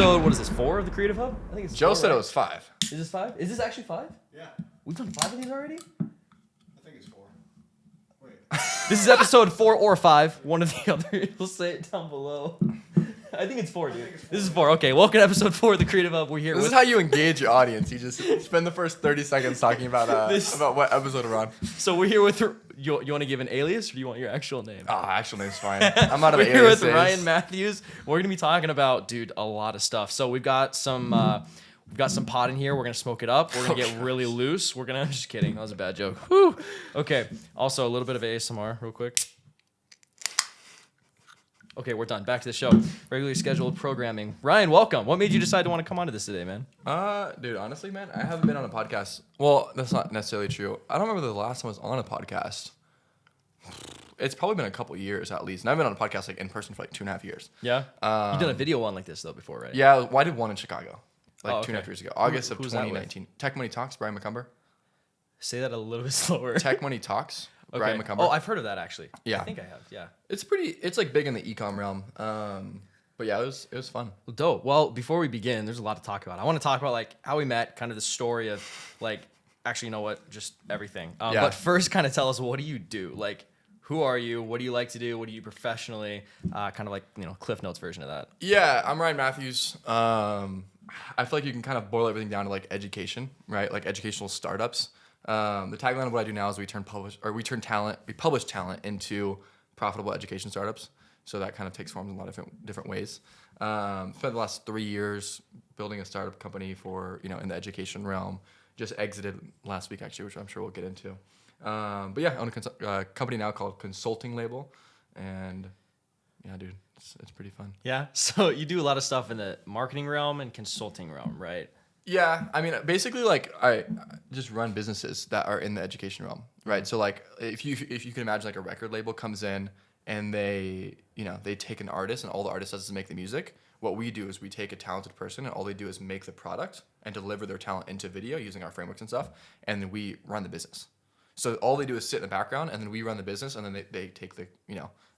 episode, what is this, 4 of the Creative Hub? I think it's Joe 4, said right? it was 5. Is this 5? Is this actually 5? Yeah. We've done 5 of these already? I think it's 4. Wait. This is episode 4 or 5. One or the other. We'll say it down below. I think it's 4, dude. This is 4. Okay, welcome to episode 4 of the Creative Hub. We're here This with... is how you engage your audience. You just spend the first 30 seconds talking about about what episode we're on. So we're here with... You want to give an alias, or do you want your actual name? Oh, actual name's fine. I'm out of We're here with aliases. Ryan Mathews. We're going to be talking about, dude, a lot of stuff. So we've got some pot in here. We're going to smoke it up. We're going to get really loose. I'm just kidding. That was a bad joke. Whew. Okay. Also, a little bit of ASMR real quick. Okay, we're done. Back to the show. Regularly scheduled programming. Ryan, welcome. What made you decide to want to come onto this today, man? Dude, honestly, man, I haven't been on a podcast. Well, that's not necessarily true. I don't remember the last time I was on a podcast. It's probably been a couple years at least. And I've been on a podcast like in person for like 2.5 years. Yeah? You've done a video one like this, though, before, right? Yeah, well, I did one in Chicago like 2.5 years ago. August of who's that with? 2019. Tech Money Talks, Brian McCumber. Say that a little bit slower. Tech Money Talks, Okay. Brian McCumber. Oh, I've heard of that, actually. Yeah. I think I have, yeah. It's like big in the e-com realm. But yeah, it was fun. Well, dope. Well, before we begin, there's a lot to talk about. I want to talk about like how we met, kind of the story of like, actually, you know what, just everything. Yeah. But first, kind of tell us, what do you do? Like, who are you? What do you like to do? What do you professionally? Kind of like, Cliff Notes version of that. Yeah, I'm Ryan Mathews. I feel like you can kind of boil everything down to like education, right? Like educational startups. The tagline of what I do now is we publish talent into profitable education startups. So that kind of takes forms in a lot of different ways. Spent the last 3 years building a startup company for, in the education realm. Just exited last week, actually, which I'm sure we'll get into. But yeah, I own a company now called Consulting Label. And yeah, dude, it's pretty fun. Yeah. So you do a lot of stuff in the marketing realm and consulting realm, right? Yeah, I mean, basically, like I just run businesses that are in the education realm, right? So like, if you can imagine, like a record label comes in and they take an artist and all the artist does is make the music. What we do is we take a talented person and all they do is make the product and deliver their talent into video using our frameworks and stuff, and then we run the business. So all they do is sit in the background and then we run the business, and then they take the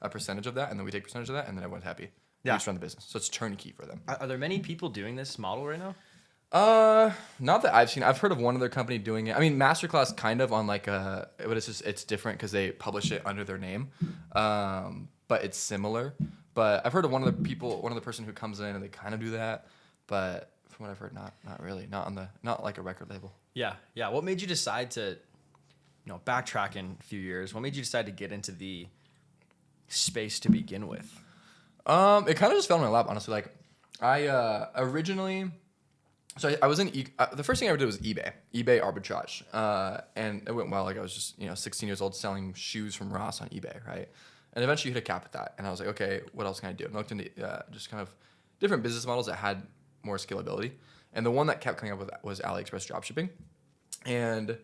a percentage of that, and then we take a percentage of that, and then everyone's happy. Yeah. We just run the business, so it's turnkey for them. Are there many people doing this model right now? Not that I've seen. I've heard of one other company doing it. I mean, Masterclass kind of on like but it's different because they publish it under their name. But it's similar. But I've heard of one of the person who comes in and they kind of do that. But from what I've heard, not really, not like a record label. Yeah. Yeah. What made you decide to, backtrack in a few years? What made you decide to get into the space to begin with? It kind of just fell in my lap, honestly. Like I originally. So I was in the first thing I ever did was eBay arbitrage, and it went well. Like I was just 16 years old selling shoes from Ross on eBay, right? And eventually hit a cap at that, and I was like, okay, what else can I do? And I looked into just kind of different business models that had more scalability, and the one that kept coming up with was AliExpress dropshipping, and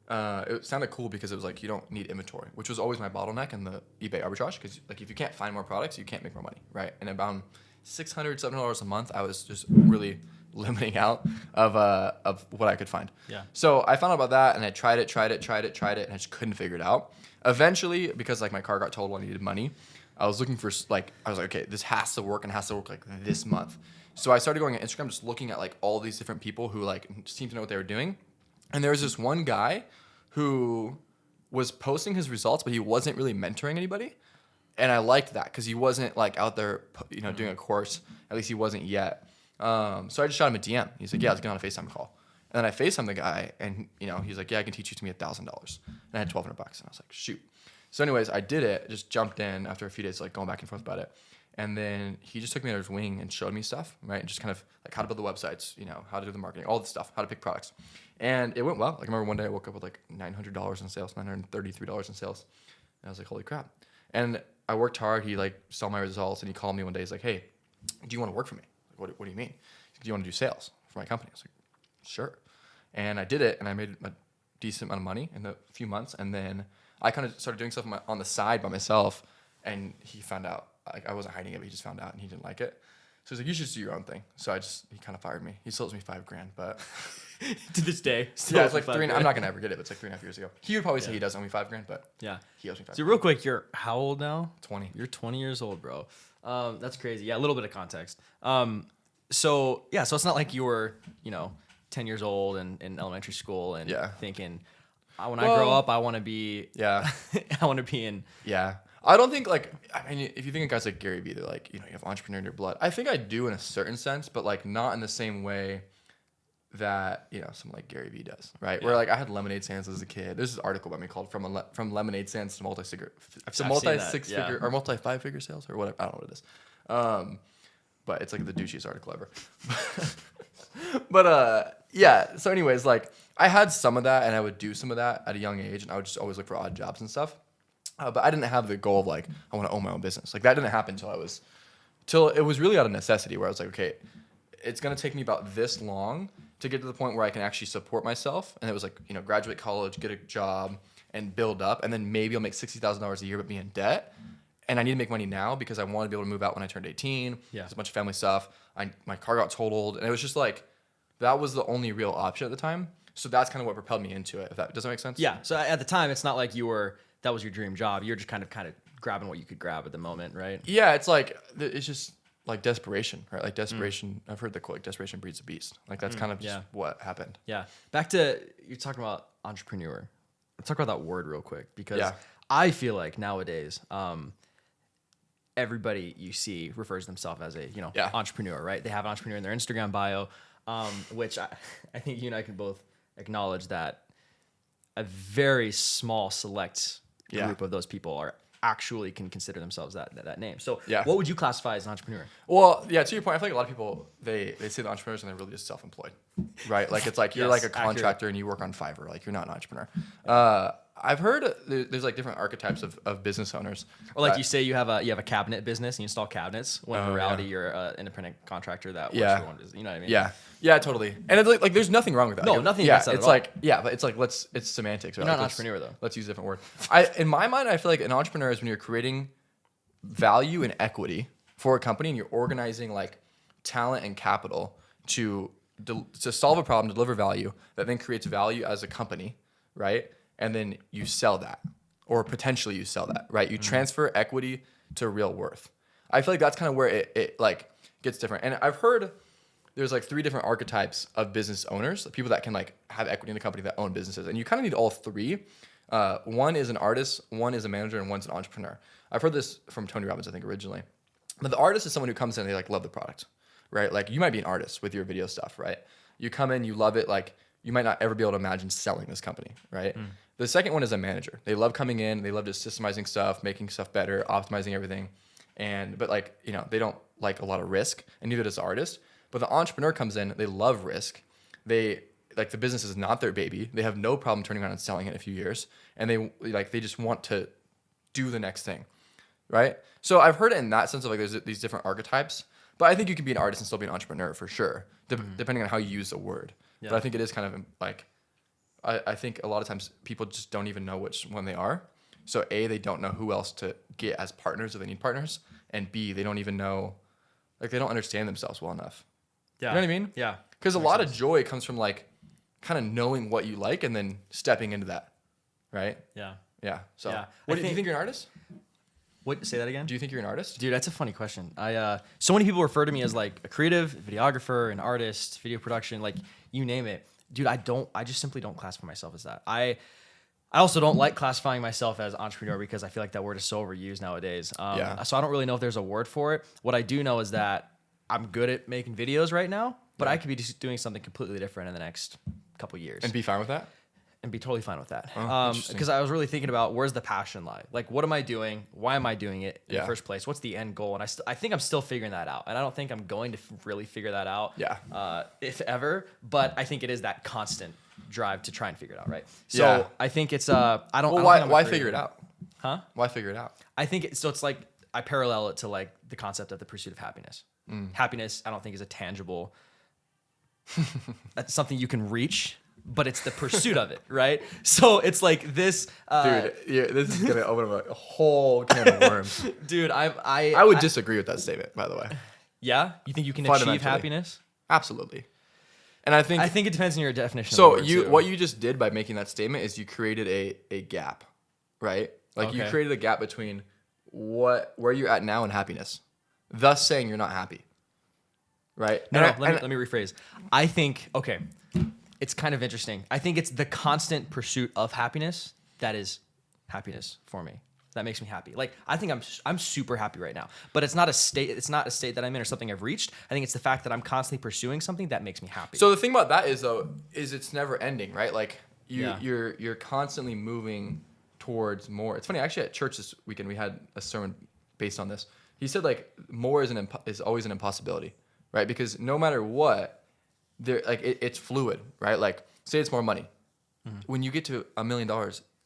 it sounded cool because it was like you don't need inventory, which was always my bottleneck in the eBay arbitrage, because like if you can't find more products, you can't make more money, right? And about $600, $700 a month, I was just really limiting out of what I could find. Yeah. So I found out about that, and I tried it, and I just couldn't figure it out. Eventually, because like my car got totaled when I needed money, I was looking for I was like, okay, this has to work, and has to work like this month. So I started going on Instagram, just looking at like all these different people who like seemed to know what they were doing, and there was this one guy who was posting his results, but he wasn't really mentoring anybody. And I liked that because he wasn't like out there, doing a course. At least he wasn't yet. So I just shot him a DM. He's like, yeah, let's get on a FaceTime call. And then I FaceTimed the guy, and he's like, yeah, I can teach you to me $1,000. And I had $1,200, and I was like, shoot. So anyways, I did it. Just jumped in after a few days, like going back and forth about it. And then he just took me under his wing and showed me stuff, right? And just kind of like how to build the websites, how to do the marketing, all the stuff, how to pick products. And it went well. Like I remember one day I woke up with like $900 in sales, $933 in sales. And I was like, holy crap. And I worked hard. He like saw my results, and he called me one day. He's like, hey, do you want to work for me? Like, what do you mean? Do you want to do sales for my company? I was like, sure. And I did it, and I made a decent amount of money in a few months. And then I kind of started doing stuff on the side by myself, and he found out. Like I wasn't hiding it, but he just found out, and he didn't like it. So he's like, you should just do your own thing. So he kind of fired me. He still owes me $5,000, but To this day. yeah, it's like $3,000. I'm not gonna ever get it, but it's like 3.5 years ago. He would probably say he does owe me $5,000, but yeah, he owes me $5,000. So real quick, you're how old now? 20. You're 20 years old, bro. That's crazy. Yeah, a little bit of context. So it's not like you were, 10 years old and in elementary school and thinking, when I grow up, I want to be, I want to be in. Yeah. I don't think if you think of guys like Gary Vee, they're like, you have entrepreneur in your blood. I think I do in a certain sense, but like not in the same way that, someone like Gary Vee does, right? Yeah. Where like I had lemonade stands as a kid. There's this article by me called From Lemonade Stands to multi-5 figure sales or whatever. I don't know what it is. But it's like the douchiest article ever. But so anyways, like I had some of that and I would do some of that at a young age and I would just always look for odd jobs and stuff. But I didn't have the goal of like, I want to own my own business. Like that didn't happen till it was really out of necessity where I was like, okay, it's going to take me about this long to get to the point where I can actually support myself. And it was like, graduate college, get a job and build up. And then maybe I'll make $60,000 a year, but be in debt. And I need to make money now because I want to be able to move out when I turned 18. Yeah. There's a bunch of family stuff. My car got totaled. And it was just like, that was the only real option at the time. So that's kind of what propelled me into it. If that does that make sense? Yeah. So at the time, it's not like that was your dream job. You're just kind of grabbing what you could grab at the moment, right? Yeah. It's just like desperation, right? Like desperation. I've heard the quote, like, desperation breeds a beast. Like that's kind of just what happened. Yeah. Back to, you're talking about entrepreneur. Let's talk about that word real quick because I feel like nowadays, everybody you see refers to themselves as a, entrepreneur, right? They have an entrepreneur in their Instagram bio, which I think you and I can both acknowledge that a very small select group of those people actually can consider themselves that name. So what would you classify as an entrepreneur? Well, to your point, I feel like a lot of people, they say they're entrepreneurs and they're really just self-employed, right? Like it's like you're like a contractor and you work on Fiverr. Like you're not an entrepreneur. I've heard there's like different archetypes of business owners. Or like you say you have a cabinet business and you install cabinets when in reality you're an independent contractor that works for one business. You know what I mean? Yeah, totally. And it's like there's nothing wrong with that. No, nothing against that it's at all. like but it's like it's semantics. Right? You're not an entrepreneur though. Let's use a different word. In my mind, I feel like an entrepreneur is when you're creating value and equity for a company and you're organizing like talent and capital to solve a problem, to deliver value that then creates value as a company, right? And then you sell that, or potentially you sell that, right? You transfer equity to real worth. I feel like that's kind of where it like gets different. And I've heard there's like 3 different archetypes of business owners, people that can like have equity in the company that own businesses. And you kind of need all 3. One is an artist, one is a manager, and one's an entrepreneur. I've heard this from Tony Robbins, I think, originally. But the artist is someone who comes in and they like love the product, right? Like you might be an artist with your video stuff, right? You come in, you love it, like you might not ever be able to imagine selling this company, right? The second one is a manager. They love coming in, they love just systemizing stuff, making stuff better, optimizing everything. But like, they don't like a lot of risk, and neither does the artist. But the entrepreneur comes in, they love risk. They like the business is not their baby. They have no problem turning around and selling it in a few years. And they just want to do the next thing, right? So I've heard it in that sense of like there's these different archetypes. But I think you can be an artist and still be an entrepreneur for sure, depending on how you use the word. Yeah. But I think it is kind of like, I think a lot of times people just don't even know which one they are. So A, they don't know who else to get as partners if they need partners. And B, they don't even know, like they don't understand themselves well enough. Yeah. You know what I mean? Yeah. Because a lot of joy comes from like kind of knowing what you like and then stepping into that. Right? Yeah. Yeah. So do you think you're an artist? What? Say that again? Do you think you're an artist? Dude, that's a funny question. So many people refer to me as like a creative, videographer, an artist, video production, like you name it. Dude, I just simply don't classify myself as that. I also don't like classifying myself as entrepreneur because I feel like that word is so overused nowadays. So I don't really know if there's a word for it. What I do know is that I'm good at making videos right now, but I could be just doing something completely different in the next couple years. And be fine with that? And be totally fine with that. Because I was really thinking about where's the passion lie? Like, what am I doing? Why am I doing it in the first place? What's the end goal? And I think I'm still figuring that out. And I don't think I'm going to really figure that out, if ever. But I think it is that constant drive to try and figure it out, right? So I think it's I don't. Well, why figure it out? Huh? Why figure it out? I think it's like I parallel it to like the concept of the pursuit of happiness. Happiness, I don't think is a tangible. That's something you can reach. But it's the pursuit of it, right? So it's like this. Dude, this is gonna open up a whole can of worms. Dude, I would disagree with that statement, by the way. Yeah, you think you can achieve happiness? Absolutely. And I think it depends on your definition. So of the word, what you just did by making that statement is you created a gap, right? Like you created a gap between where you're at now and happiness, thus saying you're not happy. right? No, let me rephrase. I think, okay, it's kind of interesting. I think it's the constant pursuit of happiness that is happiness for me. That makes me happy. Like, I think I'm super happy right now, but it's not a state. It's not a state that I'm in or something I've reached. I think it's the fact that I'm constantly pursuing something that makes me happy. So the thing about that is it's never ending, right? Like you're constantly moving towards more. It's funny, actually at church this weekend we had a sermon based on this. He said like more is always an impossibility, right? Because no matter what, it's fluid, right? Like say it's more money. Mm-hmm. When you get to $1 million,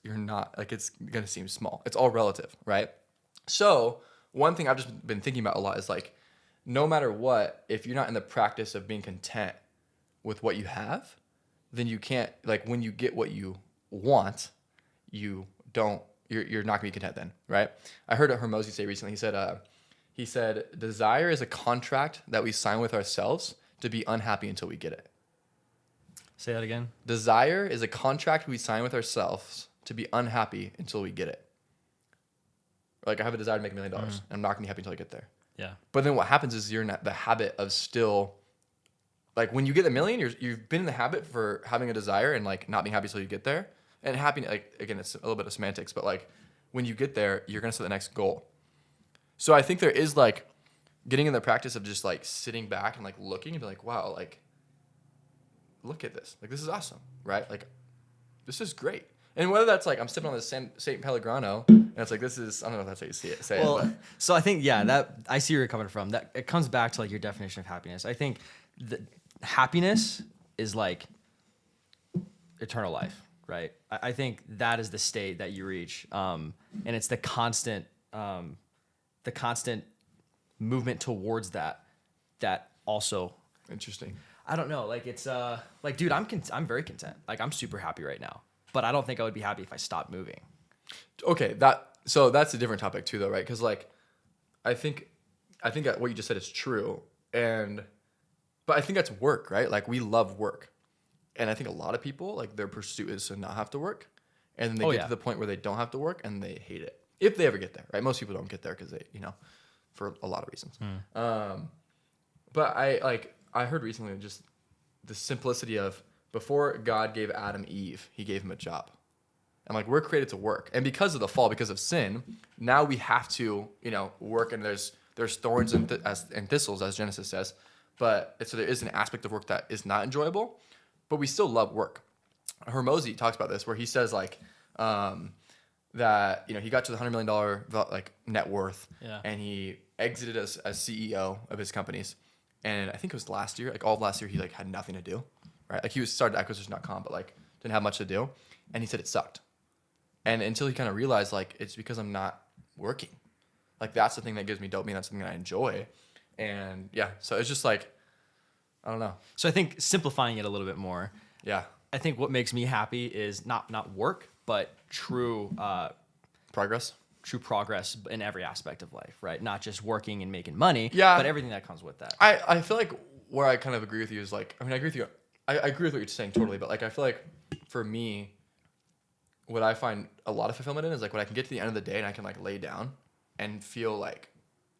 you're not, like, it's gonna seem small. It's all relative, right? So one thing I've just been thinking about a lot is like, no matter what, if you're not in the practice of being content with what you have, then you can't, like, when you get what you want, you're not gonna be content then, right? I heard Hermosi say recently, he said, desire is a contract that we sign with ourselves to be unhappy until we get it. Say that again. Desire is a contract we sign with ourselves to be unhappy until we get it. Like, I have a desire to make $1 million. And I'm not gonna be happy until I get there. Yeah. But then what happens is you're in the habit of still, like, when you get $1 million, you've been in the habit for having a desire and like not being happy until you get there. And happiness, like, again, it's a little bit of semantics, but like when you get there, you're gonna set the next goal. So I think there is like getting in the practice of just like sitting back and like looking and be like, wow, like, look at this. Like, this is awesome, right? Like, this is great. And whether that's like I'm sipping on this St. Pellegrino, and it's like this is, I don't know if that's how you say it. But. So I think that I see where you're coming from. That it comes back to like your definition of happiness. I think the happiness is like eternal life, right? I think that is the state that you reach, and it's the constant movement towards that also. Interesting. I don't know, like it's like, dude, I'm very content. Like, I'm super happy right now. But I don't think I would be happy if I stopped moving. Okay, so that's a different topic too, though, right? Because like, I think that what you just said is true, but I think that's work, right? Like, we love work, and I think a lot of people, like, their pursuit is to not have to work, and then they get to the point where they don't have to work and they hate it, if they ever get there, right? Most people don't get there because they, for a lot of reasons. But I heard recently just the simplicity of, before God gave Adam Eve, he gave him a job. And like, we're created to work. And because of the fall, because of sin, now we have to, work, and there's thorns and thistles, as Genesis says. But so there is an aspect of work that is not enjoyable, but we still love work. Hermosi talks about this, where he says like, that, he got to the $100 million like net worth, and he exited as CEO of his companies. And I think it was last year, like all of last year, he like had nothing to do. Right, like he started acquisition.com, but like didn't have much to do, and he said it sucked. And until he kind of realized, like, it's because I'm not working. Like, that's the thing that gives me dopamine. That's something that I enjoy. And yeah, so it's just like, I don't know. So I think simplifying it a little bit more. Yeah. I think what makes me happy is not work, but true progress. True progress in every aspect of life, right? Not just working and making money, but everything that comes with that. I feel like where I kind of agree with you is like, I agree with you. I agree with what you're saying totally, but like, I feel like for me, what I find a lot of fulfillment in is like when I can get to the end of the day and I can like lay down and feel like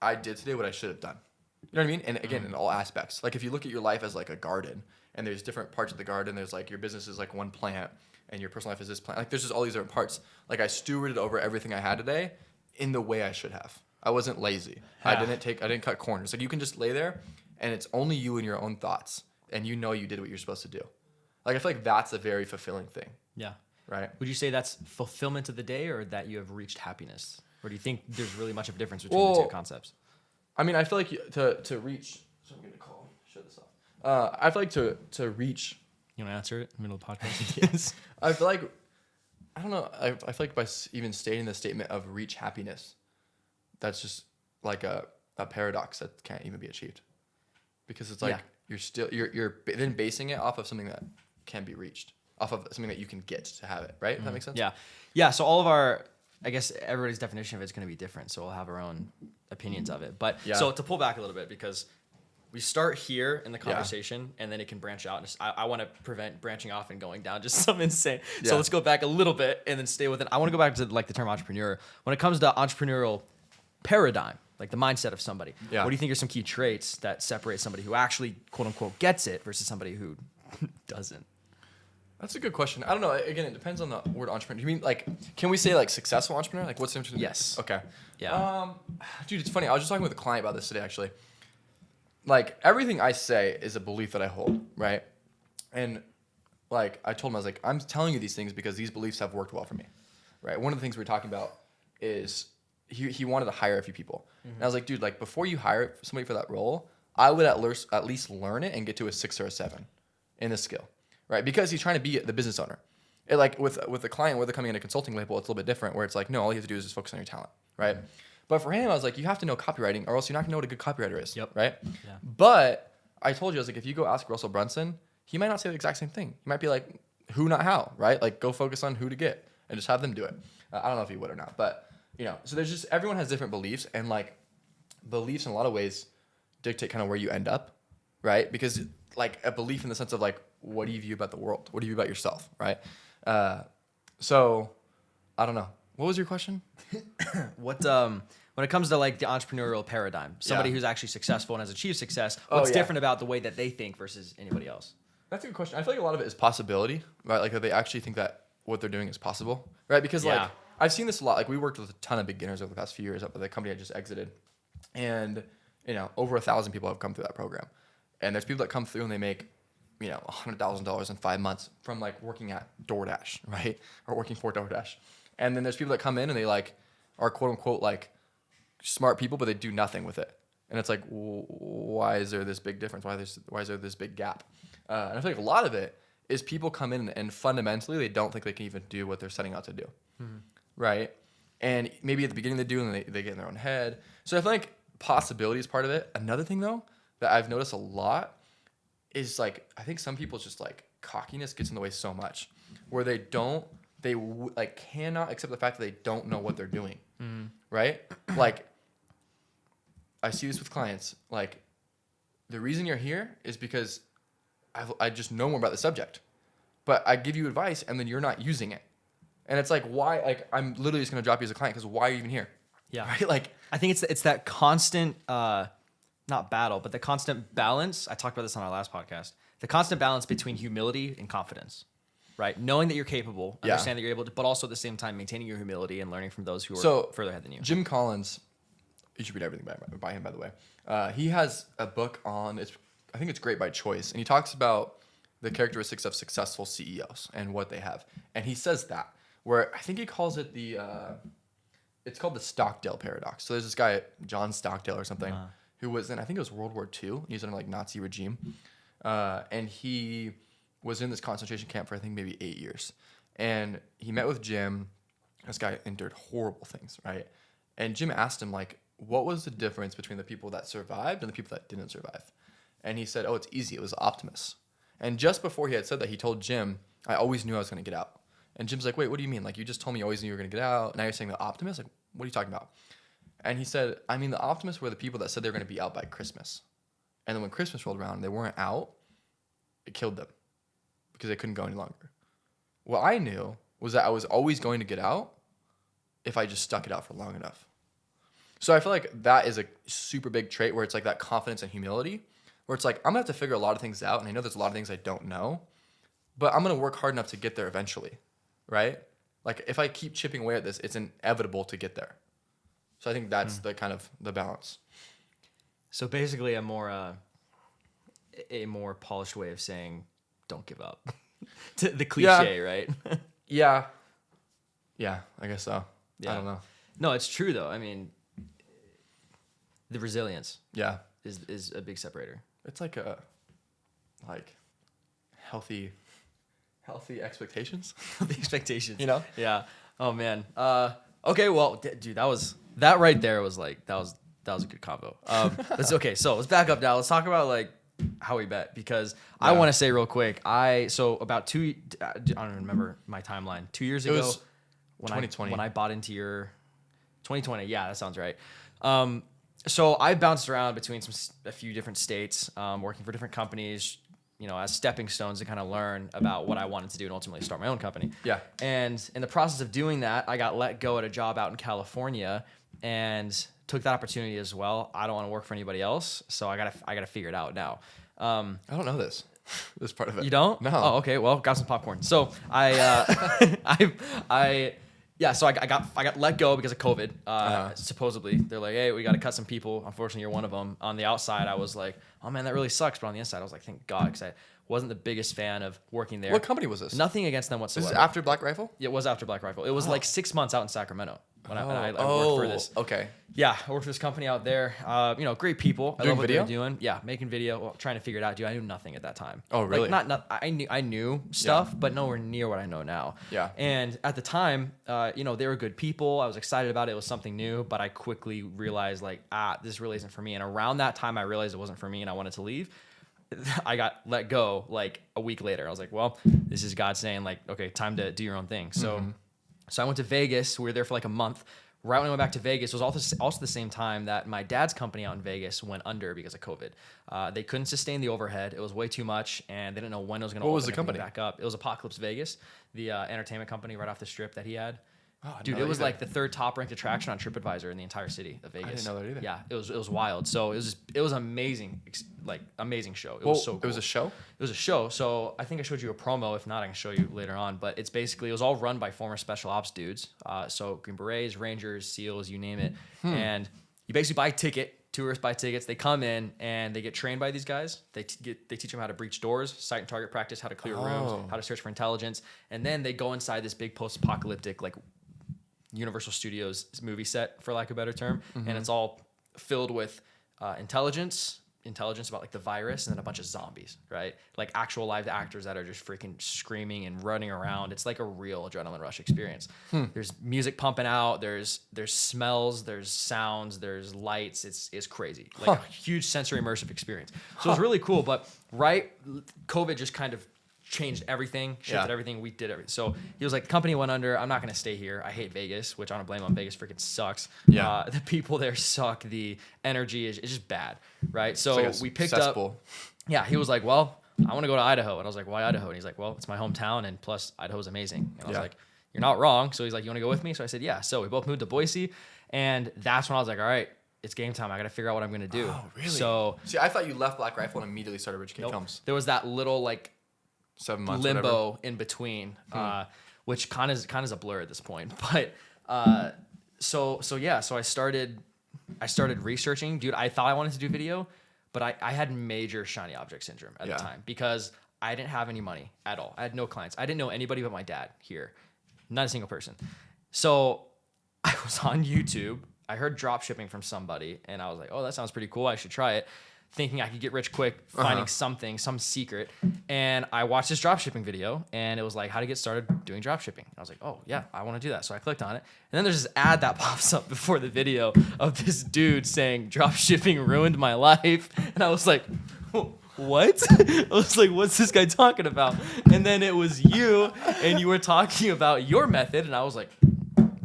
I did today what I should have done. You know what I mean? And again, in all aspects. Like, if you look at your life as like a garden, and there's different parts of the garden, there's like your business is like one plant, and your personal life is this plant. Like, there's just all these different parts. Like, I stewarded over everything I had today in the way I should have. I wasn't lazy. Yeah. I didn't cut corners. Like, you can just lay there, and it's only you and your own thoughts. And you did what you're supposed to do. Like, I feel like that's a very fulfilling thing. Yeah. Right? Would you say that's fulfillment of the day, or that you have reached happiness? Or do you think there's really much of a difference between the two concepts? I mean, I feel like to reach... So I'm going to call. Shut this off. I feel like to reach... You want to answer it in the middle of the podcast? Yes. I feel like... I don't know. I feel like by even stating the statement of reach happiness, that's just like a paradox that can't even be achieved. Because it's like... Yeah. You're then basing it off of something that can be reached, off of something that you can get to have it, right? Does that make sense? Yeah. So all of I guess everybody's definition of it's going to be different, so we'll have our own opinions of it. But so to pull back a little bit, because we start here in the conversation, and then it can branch out. And I want to prevent branching off and going down just some insane. Yeah. So let's go back a little bit and then stay with it. I want to go back to like the term entrepreneur. When it comes to entrepreneurial paradigm, like the mindset of somebody. Yeah. What do you think are some key traits that separate somebody who actually quote unquote gets it versus somebody who doesn't? That's a good question. I don't know. Again, it depends on the word entrepreneur. You mean like, can we say like successful entrepreneur? Like what's the difference? Yes. Okay. Yeah. Dude, it's funny. I was just talking with a client about this today, actually. Like everything I say is a belief that I hold, right? And like I told him, I was like, I'm telling you these things because these beliefs have worked well for me, right? One of the things we were talking about is he wanted to hire a few people. And I was like, dude, like before you hire somebody for that role, I would at least learn it and get to a 6 or a 7 in this skill, right? Because he's trying to be the business owner. It, like with a client where they're coming in a consulting label, it's a little bit different where it's like, no, all you have to do is just focus on your talent, right? But for him, I was like, you have to know copywriting or else you're not gonna know what a good copywriter is, right? Yeah. But I told you, I was like, if you go ask Russell Brunson, he might not say the exact same thing. He might be like, who, not how, right? Like go focus on who to get and just have them do it. I don't know if he would or not, but you know, so there's just, everyone has different beliefs, and like beliefs in a lot of ways dictate kind of where you end up, right? Because like a belief in the sense of like, what do you view about the world? What do you view about yourself, right? So I don't know. What was your question? What when it comes to like the entrepreneurial paradigm, somebody who's actually successful and has achieved success, what's different about the way that they think versus anybody else? That's a good question. I feel like a lot of it is possibility, right? Like that they actually think that what they're doing is possible, right? Because like I've seen this a lot. Like we worked with a ton of beginners over the past few years up at the company I just exited, and you know over 1,000 people have come through that program, and there's people that come through and they make, you know, $100,000 in 5 months from like working at DoorDash, right, or working for DoorDash, and then there's people that come in and they like are quote unquote like smart people, but they do nothing with it, and it's like, why is there this big difference? Why is there this big gap? And I feel like a lot of it is people come in and fundamentally they don't think they can even do what they're setting out to do, right? And maybe at the beginning they do, and they get in their own head. So I feel like possibility is part of it. Another thing though that I've noticed a lot is like I think some people just like cockiness gets in the way so much, where they cannot accept the fact that they don't know what they're doing, right? Like I see this with clients. Like the reason you're here is because I just know more about the subject, but I give you advice and then you're not using it. And it's like, why? Like, I'm literally just going to drop you as a client because why are you even here? Yeah. Right? Like, I think it's that constant, not battle, but the constant balance. I talked about this on our last podcast. The constant balance between humility and confidence, right? Knowing that you're capable, understand that you're able to, but also at the same time maintaining your humility and learning from those who are further ahead than you. Jim Collins, you should read everything by him, by the way. He has a book on, I think it's Great by Choice, and he talks about the characteristics of successful CEOs and what they have. And he says that, where I think he calls it it's called the Stockdale paradox. So there's this guy, John Stockdale or something, who was in, I think it was World War II. He was under like Nazi regime. And he was in this concentration camp for I think maybe 8 years. And he met with Jim. This guy endured horrible things, right? And Jim asked him like, what was the difference between the people that survived and the people that didn't survive? And he said, oh, it's easy. It was optimists. And just before he had said that, he told Jim, I always knew I was going to get out. And Jim's like, wait, what do you mean? Like, you just told me you always knew you were going to get out. Now you're saying the optimists? Like, what are you talking about? And he said, I mean, the optimists were the people that said they were going to be out by Christmas. And then when Christmas rolled around and they weren't out, it killed them because they couldn't go any longer. What I knew was that I was always going to get out if I just stuck it out for long enough. So I feel like that is a super big trait where it's like that confidence and humility, where it's like, I'm going to have to figure a lot of things out. And I know there's a lot of things I don't know, but I'm going to work hard enough to get there eventually, right? Like if I keep chipping away at this, it's inevitable to get there. So I think that's the kind of the balance. So basically a more polished way of saying, don't give up. The cliche, right? Yeah, I guess so. Yeah. I don't know. No, it's true though. I mean, the resilience is a big separator. It's like healthy expectations. The expectations. You know? Yeah. Oh man. Okay. Well, dude, that right there was like that was a good combo. That's okay. So let's back up now. Let's talk about like how we bet, because I want to say real quick. So about I don't remember my timeline. 2 years ago, was when 2020. when I bought into your 2020. Yeah, that sounds right. So I bounced around between a few different states, working for different companies, you know, as stepping stones to kind of learn about what I wanted to do and ultimately start my own company. Yeah. And in the process of doing that, I got let go at a job out in California and took that opportunity as well. I don't want to work for anybody else, so I gotta figure it out now. I don't know this part of it. You don't? No. Oh, okay. Well, got some popcorn. So I so I got let go because of COVID. Supposedly, they're like, hey, we got to cut some people. Unfortunately, you're one of them. On the outside, I was like, oh man, that really sucks. But on the inside, I was like, thank God, because I wasn't the biggest fan of working there. What company was this? Nothing against them This whatsoever. is after Black Rifle? It was after Black Rifle. It was like 6 months out in Sacramento when I worked for this. Okay. Yeah, I worked for this company out there. Great people. I Doing love what video? they're doing. Yeah, making video. Well, trying to figure it out. Dude, I knew nothing at that time. Oh, really? Like, I knew stuff, but nowhere near what I know now. Yeah. And at the time, they were good people. I was excited about it. It was something new, but I quickly realized this really isn't for me. And around that time, I realized it wasn't for me and I wanted to leave. I got let go like a week later. I was like, well, this is God saying like, okay, time to do your own thing. So I went to Vegas. We were there for like a month. Right when I went back to Vegas, it was also the same time that my dad's company out in Vegas went under because of COVID. They couldn't sustain the overhead. It was way too much, and they didn't know when it was going to open. What was the company? Back up. It was Apocalypse Vegas, the entertainment company right off the strip that he had. Oh, I didn't Dude, know it was that like the third top ranked attraction on TripAdvisor in the entire city of Vegas. I didn't know that either. Yeah, it was wild. So it was amazing, amazing show. It was so cool. It was a show? It was a show. So I think I showed you a promo. If not, I can show you later on. But it's basically, it was all run by former special ops dudes. So Green Berets, Rangers, SEALs, you name it. And you basically buy a ticket. Tourists buy tickets. They come in and they get trained by these guys. They teach them how to breach doors, sight and target practice, how to clear rooms, how to search for intelligence. And then they go inside this big post-apocalyptic, like, Universal Studios movie set, for lack of a better term, and it's all filled with intelligence about like the virus, and then a bunch of zombies, right? Like actual live actors that are just freaking screaming and running around. It's like a real adrenaline rush experience. There's music pumping out. There's smells. There's sounds. There's lights. It's crazy. Like a huge sensory immersive experience. So it's really cool. But COVID just kind of changed everything, shifted everything. We did everything. So he was like, the company went under. I'm not going to stay here. I hate Vegas, which I don't blame him. Vegas freaking sucks. Yeah. The people there suck. The energy is just bad, right? So It's like we picked cesspool. up. Yeah, he was like, well, I want to go to Idaho. And I was like, why Idaho? And he's like, well, it's my hometown, and plus Idaho's amazing. And I was like, you're not wrong. So he's like, you want to go with me? So I said, yeah. So we both moved to Boise, and that's when I was like, all right, it's game time. I got to figure out what I'm going to do. Oh, really? So See, I thought you left Black Rifle and immediately started Rich Kid Comes. there was that little like 7 months, limbo whatever. in between, which kind of is a blur at this point. But so I started researching. Dude, I thought I wanted to do video, but I had major shiny object syndrome at the time because I didn't have any money at all. I had no clients. I didn't know anybody but my dad here, not a single person. So I was on YouTube. I heard drop shipping from somebody, and I was like, oh, that sounds pretty cool. I should try it. Thinking I could get rich quick, finding some secret. And I watched this drop shipping video, and it was like how to get started doing drop shipping. I was like, oh yeah, I want to do that. So I clicked on it. And then there's this ad that pops up before the video of this dude saying drop shipping ruined my life. And I was like, what? I was like, what's this guy talking about? And then it was you, and you were talking about your method. And I was like,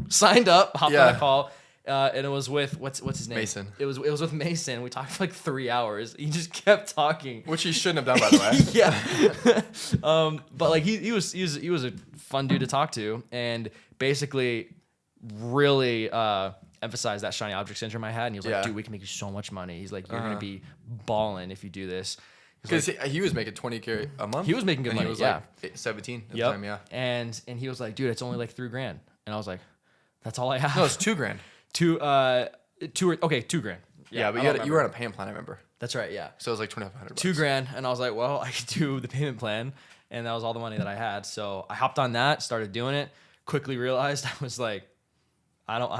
signed up, hopped on a call. And it was with what's his name? Mason. It was with Mason. We talked for like 3 hours. He just kept talking. Which he shouldn't have done, by the way. Yeah. But like he was a fun dude to talk to, and basically really emphasized that shiny object syndrome I had. And he was like, dude, we can make you so much money. He's like, you're gonna be balling if you do this. Because he was making $20K a month. He was making good money. He was like 17 at the yep. time. Yeah. And he was like, dude, it's only like $3,000. And I was like, that's all I have. No, it's $2,000. $2,000. Yeah, but you were on a payment plan, I remember. That's right, yeah. So it was like $2,500. $2,000, and I was like, well, I could do the payment plan, and that was all the money that I had. So I hopped on that, started doing it. Quickly realized I was like, I don't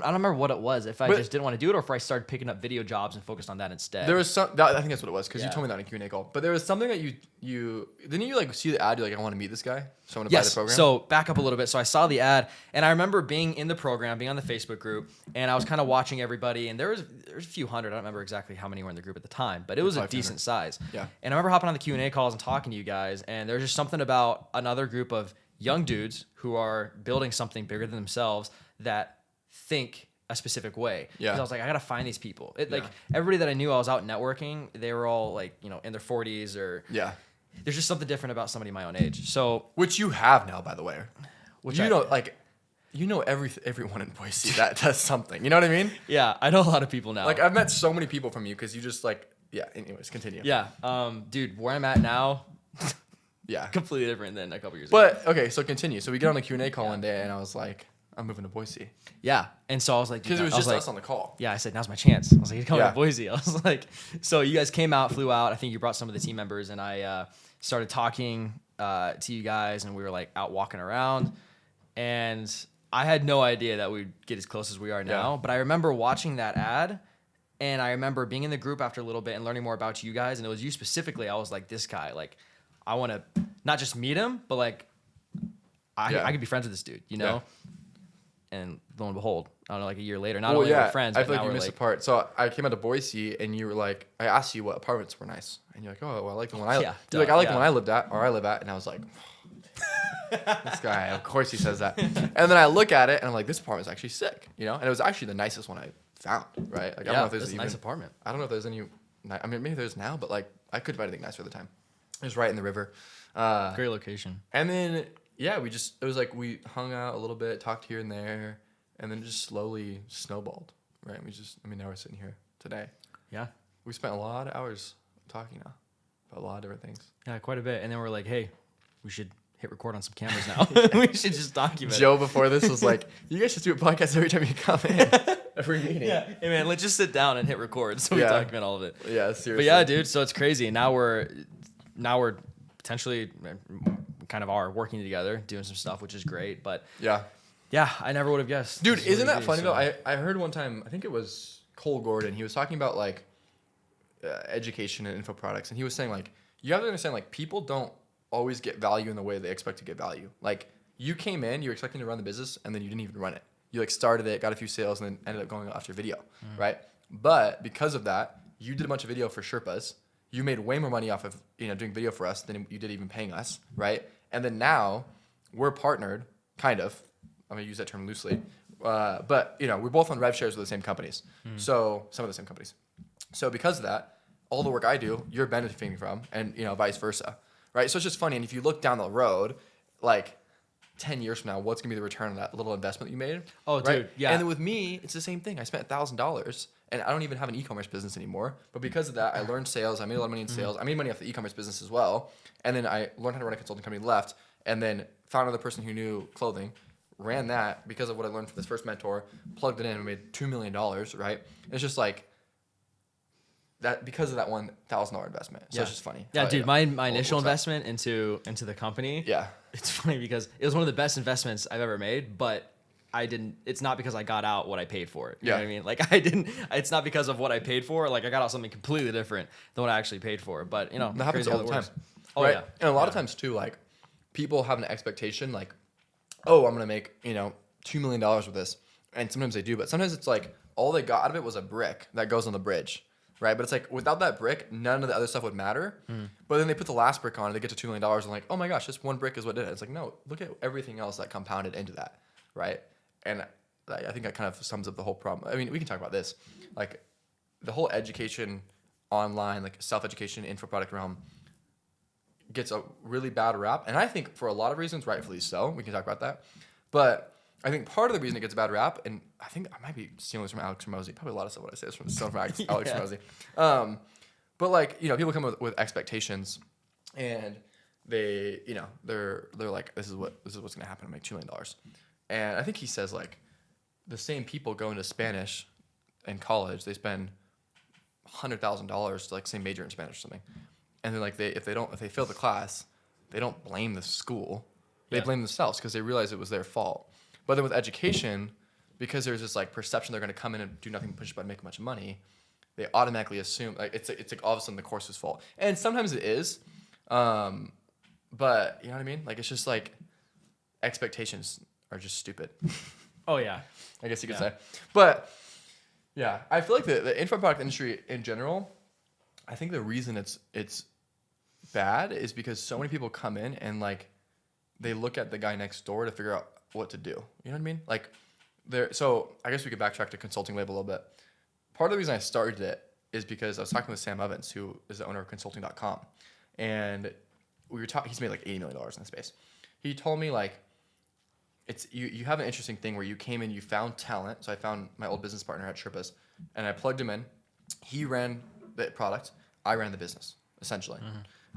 remember what it was. If I just didn't want to do it, or if I started picking up video jobs and focused on that instead. There was I think that's what it was, because you told me that in a Q&A call. But there was something that you didn't you like see the ad? You're like, I want to meet this guy, so I want to buy the program. So back up a little bit. So I saw the ad, and I remember being in the program, being on the Facebook group, and I was kind of watching everybody. And there was a few hundred. I don't remember exactly how many were in the group at the time, but it was a decent size. Yeah. And I remember hopping on the Q&A calls and talking to you guys, and there's just something about another group of young dudes who are building something bigger than themselves that think a specific way. Yeah. Because I was like, I gotta find these people. Like everybody that I knew, I was out networking. They were all like, in their 40s or. Yeah. There's just something different about somebody my own age. So. Which you have now, by the way. you know everyone in Boise that does something. You know what I mean? Yeah, I know a lot of people now. Like I've met so many people from you because you just like yeah. Anyways, continue. Yeah, dude, where I'm at now, Yeah. completely different than a couple years ago. But okay, so continue. So we get on the Q&A call one day, and I was like, I'm moving to Boise Yeah, and so I was like, because it was I just like, us on the call. yeah, I said, now's my chance. I was like, come Yeah. to Boise. I was like, so you guys came out, flew out. I think you brought some of the team members, and I started talking to you guys, and we were like out walking around, and I had no idea that we'd get as close as we are now. Yeah. But I remember watching that ad, and I remember being in the group after a little bit and learning more about you guys, and it was you specifically. I was like, this guy, like, I want to not just meet him, but like, I could be friends with this dude, you know? And lo and behold, I don't know, like a year later, not only are we friends, I but feel now like you we're missed like, a part. So I came out to Boise, and you were like, I asked you what apartments were nice, and you're like, oh, well, I like the one I Yeah, you're like, I like the yeah. one I lived at, or I live at, and I was like, this guy, of course he says that. And then I look at it, and I'm like, this apartment's actually sick, you know? And it was actually the nicest one I found, right? Like I don't know if there's it's a even, nice apartment. I don't know if there's any. I mean, maybe there's now, but like I couldn't find anything nicer at the time. It was right in the river. Great location. And then yeah, it was like we hung out a little bit, talked here and there, and then it just slowly snowballed, right? Now we're sitting here today. Yeah. We spent a lot of hours talking now about a lot of different things. Yeah, quite a bit. And then we're like, hey, we should hit record on some cameras now. We should just document. Joe before this was like, you guys should do a podcast every time you come in, every meeting. Yeah. Hey man, let's just sit down and hit record so we Yeah. document all of it. Yeah, seriously. But yeah, dude, so it's crazy. And now we're potentially kind of are working together, doing some stuff, which is great. But Yeah. yeah, I never would have guessed. Dude, this is isn't what that it'd be, funny so- though? I heard one time, I think it was Cole Gordon. He was talking about like education and info products, and he was saying like you have to understand like people don't always get value in the way they expect to get value. Like you came in, you were expecting to run the business, and then you didn't even run it. You like started it, got a few sales, and then ended up going after video, right? But because of that, you did a bunch of video for Sherpas. You made way more money off of doing video for us than you did even paying us, right? And then now we're partnered, kind of. I'm gonna use that term loosely, but we're both on rev shares with the same companies. So some of the same companies. So because of that, all the work I do, you're benefiting from, and vice versa, right? So it's just funny. And if you look down the road, like 10 years from now, what's gonna be the return on that little investment you made? Oh, right? dude, yeah. And then with me, it's the same thing. I spent $1,000, and I don't even have an e-commerce business anymore. But because of that, I learned sales. I made a lot of money in sales. I made money off the e-commerce business as well. And then I learned how to run a consulting company, left, and then found another person who knew clothing, ran that because of what I learned from this first mentor, plugged it in, and made $2 million, right? It's just like that because of that $1,000 investment. So it's just funny. Yeah, how dude, it my all initial works out. investment into the company. Yeah. It's funny because it was one of the best investments I've ever made, but it's not because I got out what I paid for it. You know Yeah. what I mean? Like it's not because of what I paid for. Like I got out something completely different than what I actually paid for. But That happens crazy all how the it time. works. Oh right? yeah. And a lot Yeah. of times too, like people have an expectation like, oh, I'm gonna make, $2 million with this. And sometimes they do, but sometimes it's like all they got out of it was a brick that goes on the bridge. Right. But it's like without that brick, none of the other stuff would matter. But then they put the last brick on and they get to $2 million and like, oh my gosh, this one brick is what did it. It's like, no, look at everything else that compounded into that. Right. And I think that kind of sums up the whole problem. I mean, we can talk about this. Like the whole education online, like self-education, info product realm gets a really bad rap. And I think for a lot of reasons, rightfully so. We can talk about that. But I think part of the reason it gets a bad rap, and I think I might be stealing this from Alex Ramosi. Probably a lot of stuff what I say is from Alex Yeah. Ramosi. But like, people come with expectations, and they, they're like, this is what's gonna happen to make $2 million. And I think he says like, the same people go into Spanish in college, they spend $100,000 to like same major in Spanish or something, and then like if they fail the class, they don't blame the school, they Yeah. blame themselves because they realize it was their fault. But then with education, because there's this like perception they're going to come in and do nothing but just make a bunch of money, they automatically assume like it's like all of a sudden the course's fault, and sometimes it is, but you know what I mean? Like it's just like expectations are just stupid. Oh yeah. I guess you could Yeah. say. But yeah, I feel like the info product industry in general, I think the reason it's bad is because so many people come in and like they look at the guy next door to figure out what to do. You know what I mean? Like so I guess we could backtrack to consulting label a little bit. Part of the reason I started it is because I was talking with Sam Evans, who is the owner of consulting.com. And we were talking, he's made like $80 million in the space. He told me like, you have an interesting thing where you came in, you found talent. So I found my old business partner at Sherpas, and I plugged him in. He ran the product. I ran the business, essentially.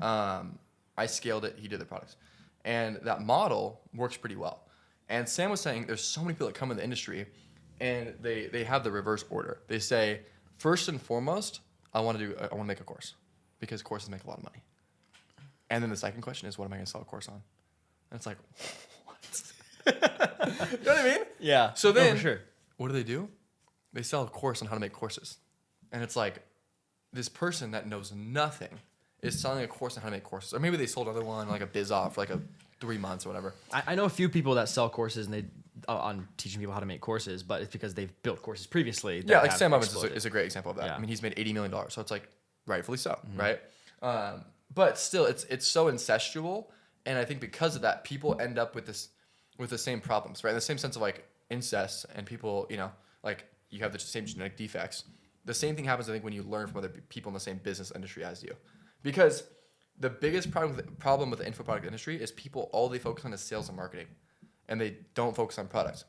I scaled it. He did the products. And that model works pretty well. And Sam was saying there's so many people that come in the industry, and they have the reverse order. They say, first and foremost, I want to make a course because courses make a lot of money. And then the second question is, what am I going to sell a course on? And it's like, what? You know what I mean? Yeah. So then, for sure. what do? They sell a course on how to make courses. And it's like, this person that knows nothing is selling a course on how to make courses. Or maybe they sold another one, like a biz off for like 3 months or whatever. I know a few people that sell courses and they on teaching people how to make courses, but it's because they've built courses previously. Yeah, like Sam Evans is a great example of that. Yeah. I mean, he's made $80 million, so it's like rightfully so, right? But still, it's so incestual, and I think because of that, people end up with the same problems, right? In the same sense of like incest, and people, like you have the same genetic defects. The same thing happens, I think, when you learn from other people in the same business industry as you, because the biggest problem with the info product industry is people all they focus on is sales and marketing, and they don't focus on products,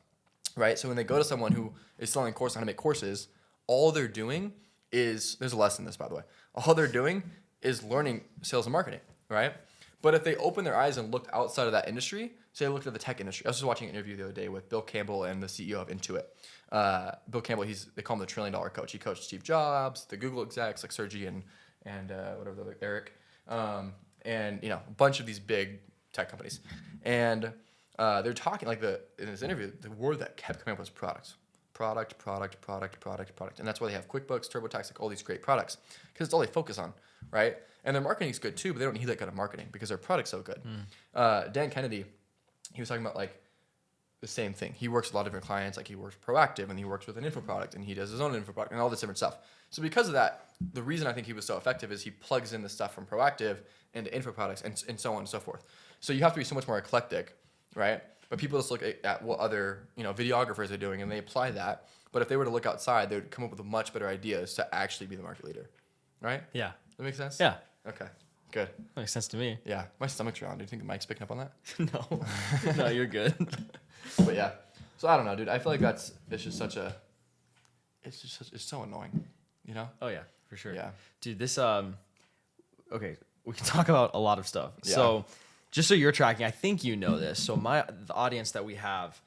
right? So when they go to someone who is selling a course on how to make courses, all they're doing is, there's a lesson in this, by the way, all they're doing is learning sales and marketing, right? But if they open their eyes and looked outside of that industry, say they looked at the tech industry. I was just watching an interview the other day with Bill Campbell and the CEO of Intuit. Bill Campbell, they call him the $1 trillion coach. He coached Steve Jobs, the Google execs like Sergey and whatever the other, Eric, and a bunch of these big tech companies. And they're talking in this interview, the word that kept coming up was product. Product. And that's why they have QuickBooks, TurboTax, like all these great products, because it's all they focus on, right? And their marketing is good too, but they don't need that kind of marketing because their product's so good. Dan Kennedy, he was talking about like the same thing. He works with a lot of different clients, like he works Proactive and he works with an info product and he does his own info product and all this different stuff. So because of that, the reason I think he was so effective is he plugs in the stuff from Proactive into info products and so on and so forth. So you have to be so much more eclectic, right? But people just look at what other videographers are doing and they apply that. But if they were to look outside, they would come up with much better ideas to actually be the market leader, right? Yeah. That makes sense? Yeah. Okay. Good. Makes sense to me. Yeah. My stomach's around. Do you think the mic's picking up on that? No. No, you're good. But yeah. So I don't know, dude. I feel like it's so annoying, Oh yeah, for sure. Yeah. Dude, this okay, we can talk about a lot of stuff. Yeah. So just so you're tracking, I think you know this. So the audience that we have,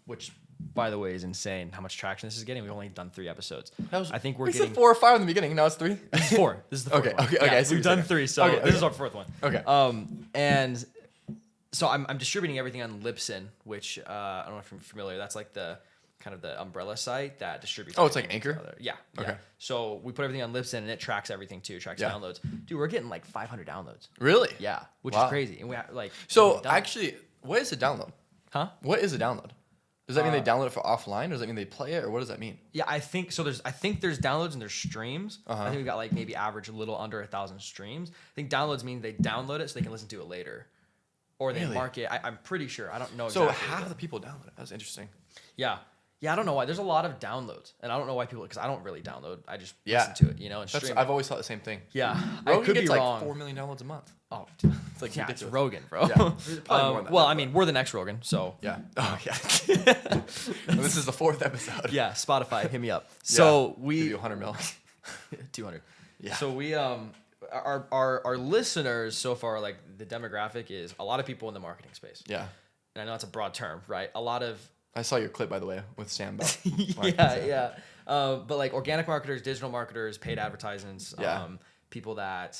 which by the way is insane how much traction this is getting. We've only done 3 episodes. I think we're we getting said 4 or 5 in the beginning. Now it's 3. This is 4. This is the fourth Okay, one. okay, Yeah, I see we've what you're done saying. 3, so Okay, this is our 4th one. Okay. And so I'm distributing everything on Libsyn, which I don't know if you're familiar. That's like the kind of the umbrella site that distributes. Oh, it's like everything Anchor? to other- Yeah. Okay. Yeah. So we put everything on Libsyn and it tracks everything too. It tracks Yeah. downloads. Dude, we're getting like 500 downloads. Really? Yeah, which Wow. is crazy. And we have, like So actually, what is a download? huh? What is a download? Does that mean they download it for offline? Or does that mean they play it? Or what does that mean? Yeah, I think so. I think there's downloads and there's streams. Uh-huh. I think we got like maybe average a little under 1,000 streams. I think downloads mean they download it so they can listen to it later, or they Really? mark it. I'm pretty sure. I don't know. So exactly, half but- the people download it. That's interesting. Yeah. Yeah, I don't know why. There's a lot of downloads, and I don't know why people. Because I don't really download. I just Yeah. listen to it, and That's, stream. I've always thought the same thing. Yeah, I Rogan could gets be like wrong. 4 million downloads a month. Oh, It's like yeah, it's ridiculous. Rogan, bro. Yeah. Probably more than that, well, but- I mean, we're the next Rogan, so Yeah. Oh, yeah. And this is the 4th episode. yeah. Spotify, hit me up. So Give we you 100 mil. 200. Yeah. So we our listeners so far, like the demographic is a lot of people in the marketing space. Yeah. And I know it's a broad term, right? A lot of I saw your clip, by the way, with Sam about yeah. But like organic marketers, digital marketers, paid advertisements, Yeah. people that,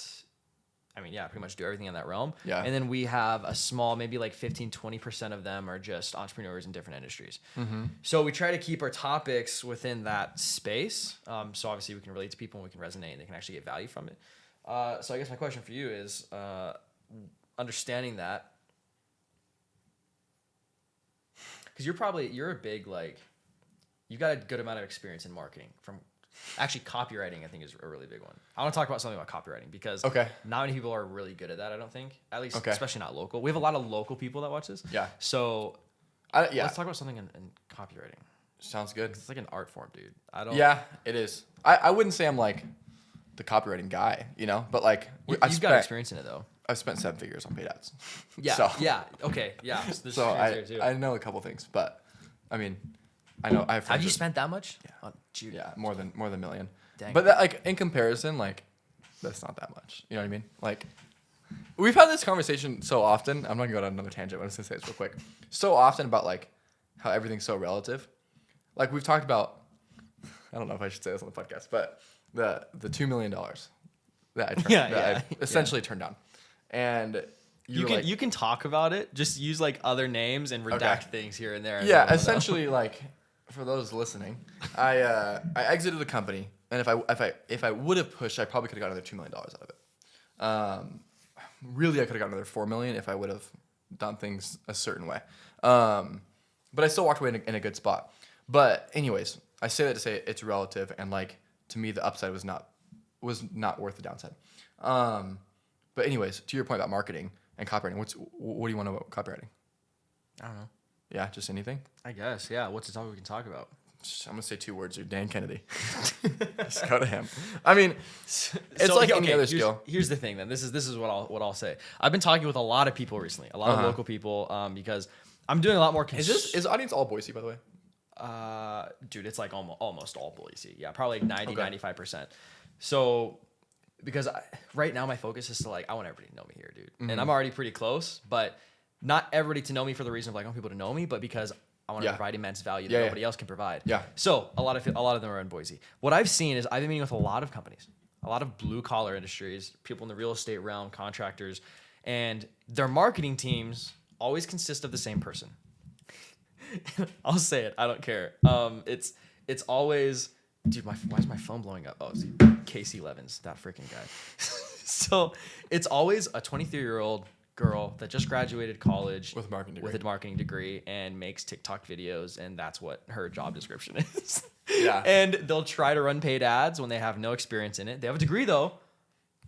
pretty much do everything in that realm. Yeah. And then we have a small, maybe like 15, 20% of them are just entrepreneurs in different industries. Mm-hmm. So we try to keep our topics within that space. So obviously we can relate to people and we can resonate and they can actually get value from it. So I guess my question for you is understanding that, because you're a big, like, you've got a good amount of experience in marketing from actually copywriting. I think is a really big one. I want to talk about something about copywriting because Okay. not many people are really good at that. I don't think, at least, Okay. especially not local. We have a lot of local people that watch this. Yeah. So Yeah. let's talk about something in copywriting. Sounds good. It's like an art form, dude. I don't. Yeah, it is. I wouldn't say I'm like the copywriting guy, but like You've got experience in it though. I've spent 7 figures on paid ads. Yeah. So, Yeah. Okay. Yeah. So this so is here too. I know a couple things, but I mean, I know I have. Have you friends spent that much? Yeah. On Judy? that- Yeah, more than a million. Dang. But that, like, in comparison, like, that's not that much. You know what I mean? Like, we've had this conversation so often. I'm not gonna go on another tangent. I'm just gonna say this real quick. So often about like how everything's so relative. Like we've talked about. I don't know if I should say this on the podcast, but the $2 million that I turned, I essentially turned down, and You can talk about it. Just use like other names and redact things here and there. Yeah, essentially, like for those listening, I exited the company, and if I would have pushed, I probably could have got another $2 million out of it. Really, I could have got another $4 million if I would have done things a certain way. But I still walked away in a good spot. But anyways, I say that to say it's relative, and like to me, the upside was not worth the downside. But anyways, to your point about marketing and copywriting, what do you want to know about copywriting? I don't know. Yeah, just anything. I guess. Yeah. What's the topic we can talk about? I'm gonna say 2 words. You're Dan Kennedy. Just go to him. I mean, it's like any other skill. Here's the thing. Then this is what I'll say. I've been talking with a lot of people recently, a lot of local people, because I'm doing a lot more. Is the audience all Boise, by the way? Dude, it's like almost all Boise. Yeah, probably like 95%. So, because right now my focus is to like I want everybody to know me here, dude, and I'm already pretty close, but not everybody to know me for the reason of like I want people to know me, but because I want to provide immense value that nobody else can provide. Yeah. So a lot of them are in Boise. What I've seen is I've been meeting with a lot of companies, a lot of blue collar industries, people in the real estate realm, contractors, and their marketing teams always consist of the same person. I'll say it. I don't care. It's always, dude. Why is my phone blowing up? Oh, it's Casey Levins, that freaking guy. So it's always a 23-year-old girl that just graduated college with a marketing degree and makes TikTok videos, and that's what her job description is. Yeah. And they'll try to run paid ads when they have no experience in it. They have a degree though,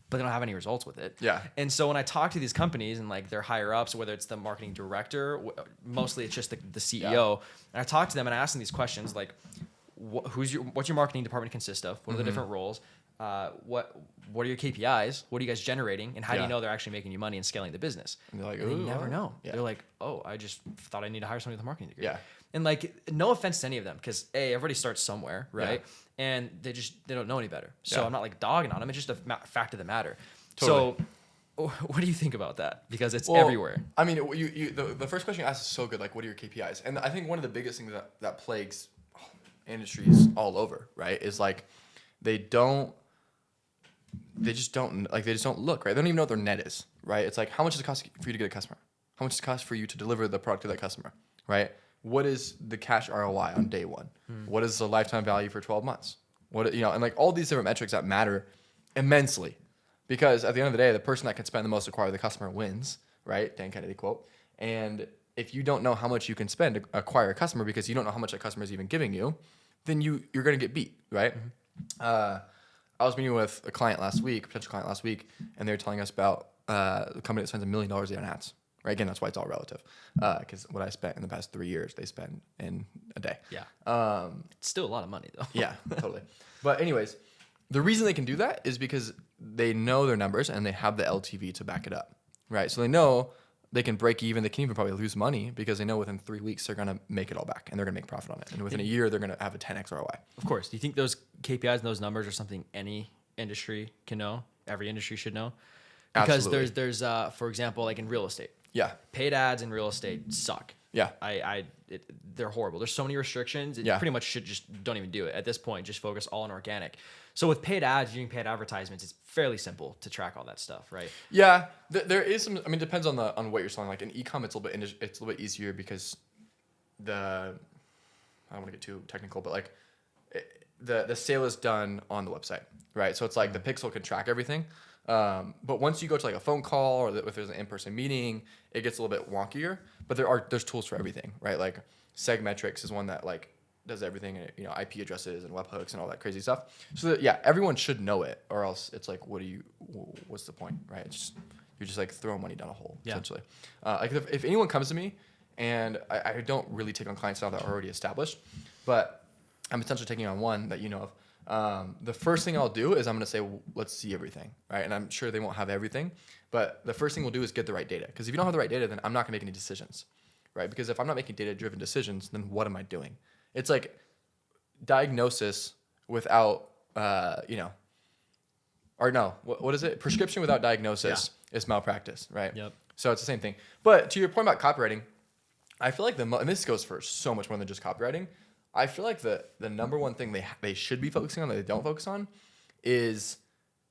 but they don't have any results with it. Yeah. And so when I talk to these companies and like their higher ups, whether it's the marketing director, mostly it's just the CEO, and I talk to them and I ask them these questions like, what's your marketing department consist of? What are the different roles? What are your KPIs? What are you guys generating? And how do you know they're actually making you money and scaling the business? And they're like, they never know. Yeah. They're like, oh, I just thought I need to hire somebody with a marketing degree. Yeah. And like, no offense to any of them, because everybody starts somewhere, right? Yeah. And they don't know any better. So I'm not like dogging on them. It's just a fact of the matter. Totally. So what do you think about that? Because it's everywhere. I mean, the first question you asked is so good. Like, what are your KPIs? And I think one of the biggest things that plagues industries all over, right, is like they just don't look, right? They don't even know what their net is, right? It's like, how much does it cost for you to get a customer? How much does it cost for you to deliver the product to that customer, right? What is the cash ROI on day one? What is the lifetime value for 12 months? And like all these different metrics that matter immensely, because at the end of the day, the person that can spend the most to acquire the customer wins, right? Dan Kennedy quote. And if you don't know how much you can spend to acquire a customer because you don't know how much that customer is even giving you, then you're going to get beat, right? I was meeting with a potential client last week, and they were telling us about a company that spends $1 million a day on ads. Right? Again, that's why it's all relative. Because what I spent in the past 3 years, they spend in a day. Yeah. It's still a lot of money though. Yeah, totally. But anyways, the reason they can do that is because they know their numbers and they have the LTV to back it up. Right? So they know they can break even. They can even probably lose money because they know within 3 weeks they're going to make it all back and they're going to make profit on it. And within a year, they're going to have a 10x ROI. Of course. Do you think those KPIs and those numbers are something any industry can know? Every industry should know? Because Absolutely. there's for example, like in real estate. Yeah. Paid ads in real estate suck. Yeah. They're horrible. There's so many restrictions. You pretty much should just don't even do it at this point. Just focus all on organic. So with paid ads, using paid advertisements, it's fairly simple to track all that stuff, right? Yeah, there is some. I mean, it depends on what you're selling. Like in e-com, it's a little bit easier because I don't want to get too technical, but like the sale is done on the website, right? So it's like the pixel can track everything. But once you go to like a phone call or if there's an in-person meeting, it gets a little bit wonkier. But there's tools for everything, right? Like Segmetrics is one that like does everything, IP addresses and webhooks and all that crazy stuff. So everyone should know it, or else it's like, what's the point, right? You're just like throwing money down a hole, essentially. Like if anyone comes to me, and I don't really take on clients now that are already established, but I'm essentially taking on one that you know The first thing I'll do is I'm going to say, well, let's see everything, right? And I'm sure they won't have everything, but the first thing we'll do is get the right data. Because if you don't have the right data, then I'm not going to make any decisions, right? Because if I'm not making data-driven decisions, then what am I doing? It's like diagnosis without, what is it? Prescription without diagnosis is malpractice, right? Yep. So it's the same thing. But to your point about copywriting, I feel like and this goes for so much more than just copywriting. I feel like the number one thing they should be focusing on that they don't focus on is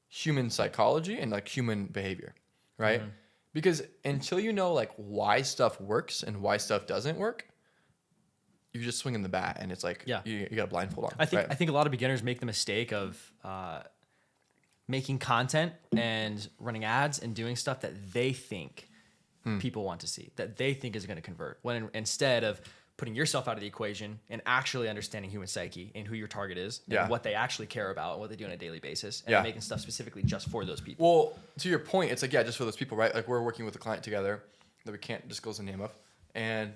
human psychology and like human behavior, right? Mm-hmm. Because until you know like why stuff works and why stuff doesn't work, you're just swinging the bat, and it's like you got a blindfold on. I think a lot of beginners make the mistake of making content and running ads and doing stuff that they think people want to see, that they think is going to convert. When instead of putting yourself out of the equation and actually understanding human psyche and who your target is and what they actually care about and what they do on a daily basis, and making stuff specifically just for those people. Well, to your point, it's like, just for those people, right? Like we're working with a client together that we can't disclose the name of. And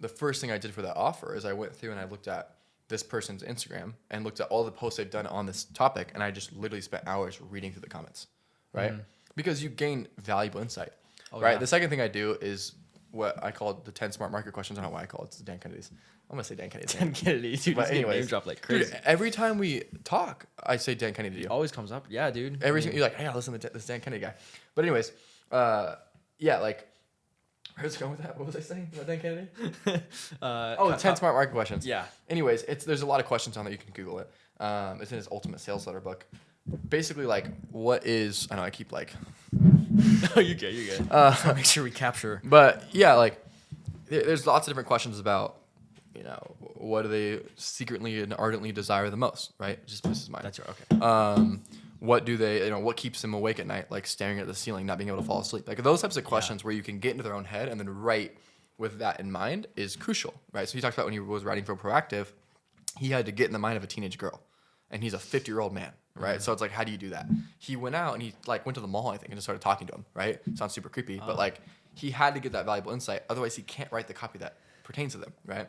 the first thing I did for that offer is I went through and I looked at this person's Instagram and looked at all the posts they've done on this topic. And I just literally spent hours reading through the comments, right? Because you gain valuable insight, right? Yeah. The second thing I do is what I call the 10 smart market questions. I don't know why I call it. It's Dan Kennedy's. I'm going to say Dan Kennedy's. Dan Kennedy, dude. But anyways, name drop like crazy. Dude, every time we talk, I say Dan Kennedy to you. Always comes up. Yeah, dude. You're like, hey, listen to this Dan Kennedy guy. But anyways, like, where's it going with that? What was I saying about Dan Kennedy? 10 smart market questions. Yeah. Anyways, there's a lot of questions on that. You can Google it. It's in his Ultimate Sales Letter book. Basically, like, what is... I know I keep, like... No, you're good. Make sure we capture... But, yeah, like, there's lots of different questions about, what do they secretly and ardently desire the most, right? It just pisses mind. That's right, okay. What do they, what keeps them awake at night, like staring at the ceiling, not being able to fall asleep? Like those types of questions where you can get into their own head and then write with that in mind is crucial, right? So he talks about when he was writing for Proactive, he had to get in the mind of a teenage girl, and he's a 50-year-old man, right? Mm-hmm. So it's like, how do you do that? He went out and he like went to the mall, I think, and just started talking to him, right? Sounds super creepy, but like he had to get that valuable insight. Otherwise, he can't write the copy that pertains to them, right?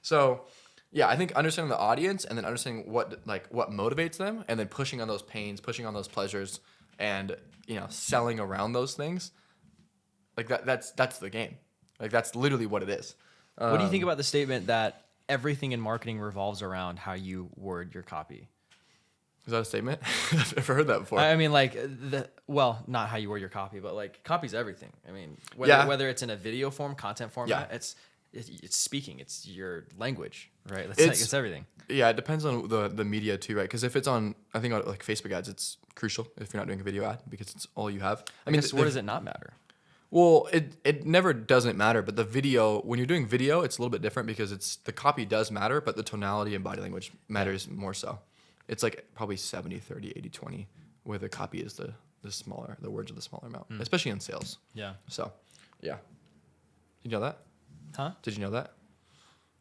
So yeah, I think understanding the audience and then understanding what motivates them, and then pushing on those pains, pushing on those pleasures, and selling around those things, like that's the game. Like that's literally what it is. What do you think about the statement that everything in marketing revolves around how you word your copy? Is that a statement? I've never heard that before. I mean, like not how you word your copy, but like copy's everything. I mean, whether it's in a video form, content format, it's speaking, it's your language, right? It's everything. Yeah, it depends on the media too, right? Because if it's on, I think like Facebook ads, it's crucial if you're not doing a video ad because it's all you have. I mean, where does it not matter? Well, it never doesn't matter, but the video, when you're doing video, it's a little bit different because the copy does matter, but the tonality and body language matters more so. It's like probably 70, 30, 80, 20, where the copy is the words are the smaller amount, especially in sales. Yeah. So, yeah. Did you know that? Huh? Did you know that?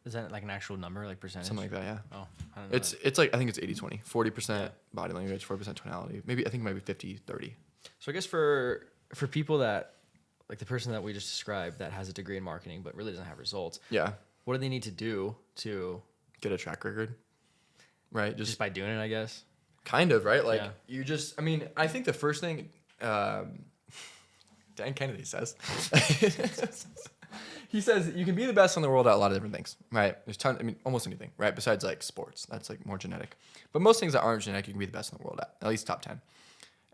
Is that like an actual number, like percentage? Something like that, yeah. Oh, I don't know. It's like, I think it's 80-20. 40% body language, 40% tonality. I think it might be 50-30. So I guess for people that, like the person that we just described that has a degree in marketing but really doesn't have results. Yeah. What do they need to do to get a track record? Right? Just by doing it, I guess. Kind of, right? Like I think the first thing Dan Kennedy says he says you can be the best in the world at a lot of different things, right? There's almost anything, right? Besides like sports, that's like more genetic. But most things that aren't genetic, you can be the best in the world at least top 10.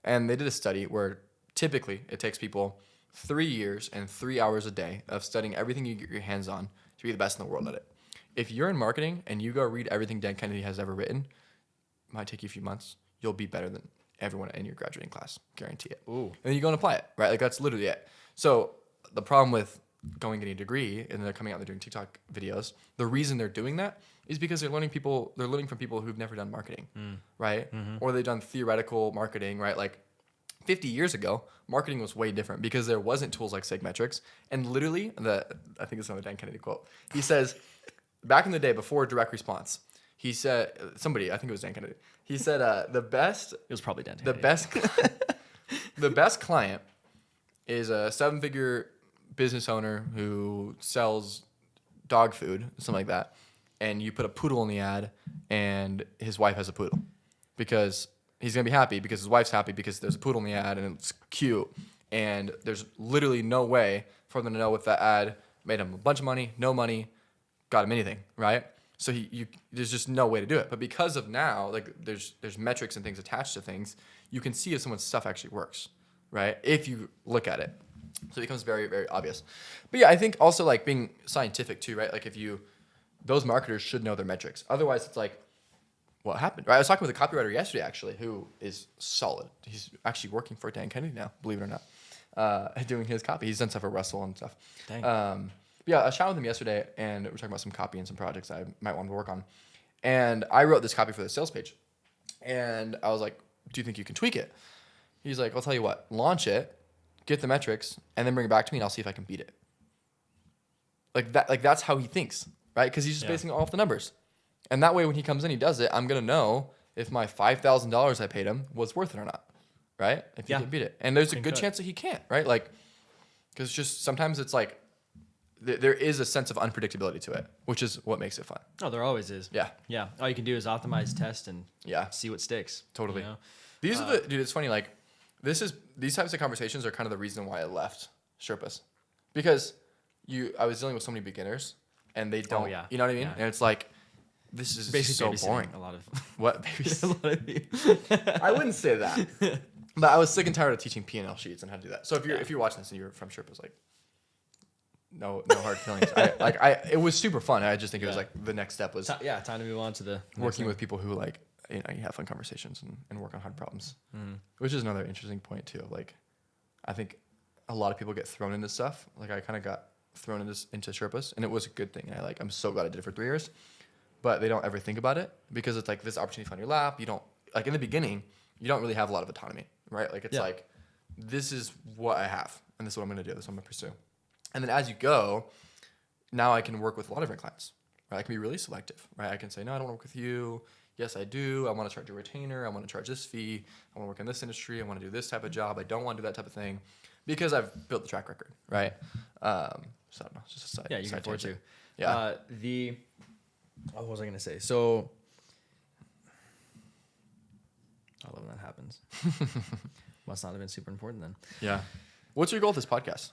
And they did a study where typically it takes people 3 years and 3 hours a day of studying everything you get your hands on to be the best in the world at it. If you're in marketing and you go read everything Dan Kennedy has ever written, it might take you a few months. You'll be better than everyone in your graduating class. Guarantee it. Ooh. And then you go and apply it, right? Like that's literally it. So the problem with going getting a degree and they're coming out and they're doing TikTok videos, the reason they're doing that is because they're learning from people who've never done marketing, right? Mm-hmm. Or they've done theoretical marketing, right? Like 50 years ago, marketing was way different because there wasn't tools like Segmetrics. And literally, I think it's another Dan Kennedy quote. He says, back in the day before direct response, he said, I think it was Dan Kennedy. He said, the best... It was probably Dan Kennedy. The best client is a 7-figure business owner who sells dog food, something like that. and you put a poodle in the ad, and his wife has a poodle, because he's gonna be happy because his wife's happy because there's a poodle in the ad and it's cute, and there's literally no way for them to know if that ad made him a bunch of money, no money, got him anything, right? So there's just no way to do it. But because of now, like there's metrics and things attached to things, you can see if someone's stuff actually works, right? If you look at it. So it becomes very, very obvious. But yeah, I think also like being scientific too, right? Like those marketers should know their metrics. Otherwise it's like, what happened? Right? I was talking with a copywriter yesterday actually, who is solid. He's actually working for Dan Kennedy now, believe it or not, doing his copy. He's done stuff for Russell and stuff. Dang. Yeah, I chatted with him yesterday, and we were talking about some copy and some projects I might want to work on. And I wrote this copy for the sales page. And I was like, do you think you can tweak it? He's like, I'll tell you what, launch it, get the metrics, and then bring it back to me, and I'll see if I can beat it. Like that's how he thinks, right? Because he's just basing it off the numbers. And that way, when he comes in, he does it, I'm going to know if my $5,000 I paid him was worth it or not, right? If he can beat it. And there's a good chance that he can't, right? Like, because just sometimes it's like, there is a sense of unpredictability to it, which is what makes it fun. Oh, there always is. Yeah. Yeah. All you can do is optimize, test, and see what sticks. Totally. You know? These are dude, it's funny, like, these types of conversations are kind of the reason why I left Sherpas. Because I was dealing with so many beginners, and they don't, you know what I mean? Yeah. And it's like, this is basically so boring. A lot of what? I wouldn't say that. But I was sick and tired of teaching P&L sheets and how to do that. So if you're watching this and you're from Sherpas, like, no hard feelings. It was super fun. I just think it was like the next step was time to move on to the working with people who like, you have fun conversations and work on hard problems, which is another interesting point too. Like, I think a lot of people get thrown into stuff. Like I kind of got thrown into Sherpas, and it was a good thing. I'm so glad I did it for 3 years, but they don't ever think about it because it's like this opportunity on your lap. You don't like in the beginning, you don't really have a lot of autonomy, right? Like it's like, this is what I have, and this is what I'm going to do. This is what I'm going to pursue. And then as you go, now I can work with a lot of different clients, right? I can be really selective, right? I can say, no, I don't want to work with you. Yes, I do. I want to charge a retainer. I want to charge this fee. I want to work in this industry. I want to do this type of job. I don't want to do that type of thing because I've built the track record, right? So I don't know. It's just a side. Yeah, you can afford to. Yeah. What was I going to say? So, I love when that happens. Must not have been super important then. Yeah. What's your goal with this podcast?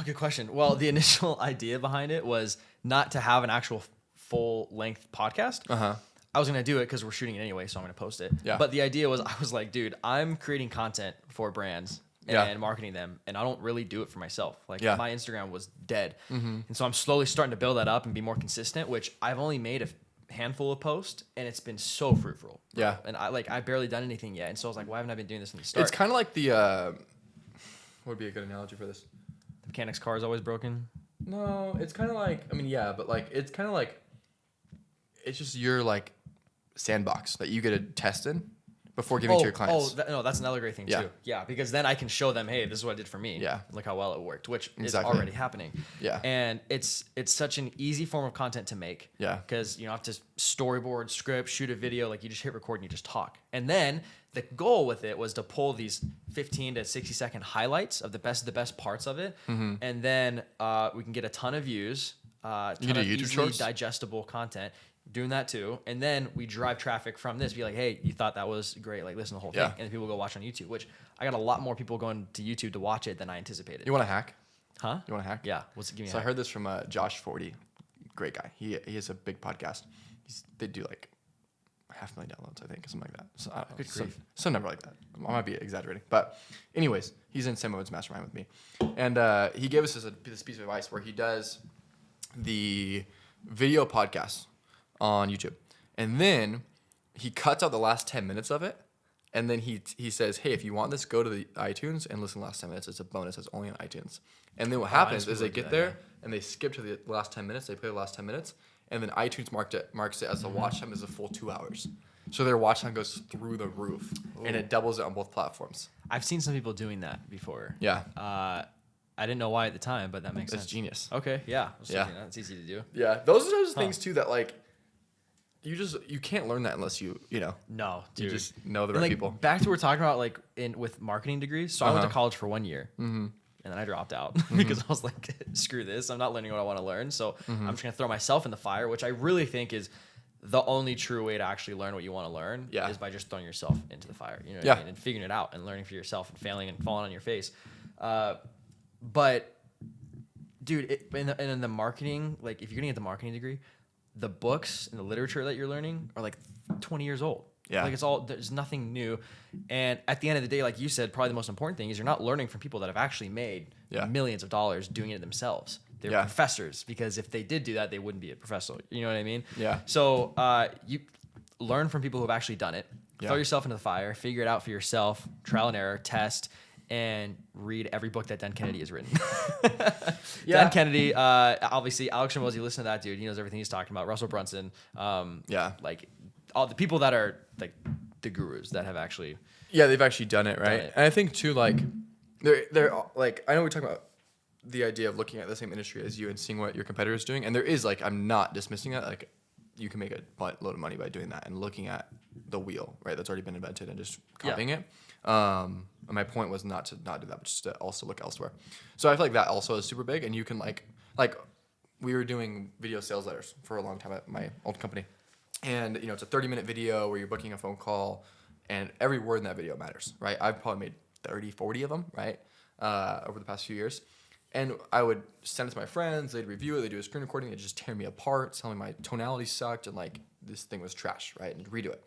Good question. Well, the initial idea behind it was not to have an actual full-length podcast. I was going to do it because we're shooting it anyway, so I'm going to post it. Yeah. But the idea was, I was like, dude, I'm creating content for brands and marketing them, and I don't really do it for myself. Like, my Instagram was dead. And so I'm slowly starting to build that up and be more consistent, which I've only made a handful of posts, and it's been so fruitful. Bro. Yeah. And I barely done anything yet. And so I was like, why haven't I been doing this in the start? It's kind of like what would be a good analogy for this? The mechanic's car is always broken. No, it's kind of like, but like, it's kind of like, it's just your like sandbox that you get to test in before giving to your clients. That's another great thing too. Yeah, because then I can show them, hey, this is what I did for me. Yeah. Look how well it worked, which is already happening. Yeah. And it's such an easy form of content to make. Yeah. Because you don't have to storyboard, script, shoot a video. Like you just hit record and you just talk. And then the goal with it was to pull these 15 to 60 second highlights of the best parts of it. And then we can get a ton of views, ton of easily digestible content. Doing that too, and then we drive traffic from this. Be like, hey, you thought that was great? Like, listen to the whole thing, and then people go watch on YouTube. Which I got a lot more people going to YouTube to watch it than I anticipated. You want to hack? Huh? You want to hack? Yeah. Give me. So I heard this from Josh 40, great guy. He has a big podcast. They do like 500,000 downloads, I think, something like that. So I don't know, some number like that. I might be exaggerating, but anyways, he's in Sam Owen's mastermind with me, and he gave us this piece of advice where he does the video podcast on YouTube, and then he cuts out the last 10 minutes of it, and then he says, hey, if you want this, go to the iTunes and listen to the last 10 minutes. It's a bonus. It's only on iTunes. And then what happens is they get there and they skip to the last 10 minutes. They play the last 10 minutes, and then iTunes marks it as the watch time is a full 2 hours. So their watch time goes through the roof. Ooh. And it doubles it on both platforms. I've seen some people doing that before. Yeah. I didn't know why at the time, but that makes sense. It's genius. Okay. Yeah. That's easy to do. Yeah. Those are those things too that like, you can't learn that unless you know. No, dude. You just know the right people. Back to what we're talking about, like with marketing degrees. So I went to college for 1 year. And then I dropped out because I was like, screw this. I'm not learning what I want to learn. So I'm just going to throw myself in the fire, which I really think is the only true way to actually learn what you want to learn is by just throwing yourself into the fire, you know what I mean? And figuring it out and learning for yourself and failing and falling on your face. But dude, in the marketing, like if you're going to get the marketing degree, the books and the literature that you're learning are like 20 years old. Yeah. Like there's nothing new. And at the end of the day, like you said, probably the most important thing is you're not learning from people that have actually made millions of dollars doing it themselves. They're professors, because if they did do that, they wouldn't be a professor. You know what I mean? Yeah. So you learn from people who have actually done it. Throw yourself into the fire, figure it out for yourself, trial and error, test, and read every book that Dan Kennedy has written. Dan Kennedy, obviously, Alex Hormozi, listen to that dude. He knows everything he's talking about. Russell Brunson. Like all the people that are like the gurus that have actually. Yeah, they've actually done it, right? And I think too, like, they're like, I know we're talking about the idea of looking at the same industry as you and seeing what your competitor is doing. And there is, like, I'm not dismissing that. Like, you can make a buttload of money by doing that and looking at the wheel, right? That's already been invented and just copying it. And my point was not to not do that, but just to also look elsewhere. So I feel like that also is super big. And you can like we were doing video sales letters for a long time at my old company. And, you know, it's a 30-minute video where you're booking a phone call and every word in that video matters, right? I've probably made 30, 40 of them, right? Over the past few years. And I would send it to my friends, they'd review it, they'd do a screen recording, they'd just tear me apart, telling me my tonality sucked and like this thing was trash, right? And redo it.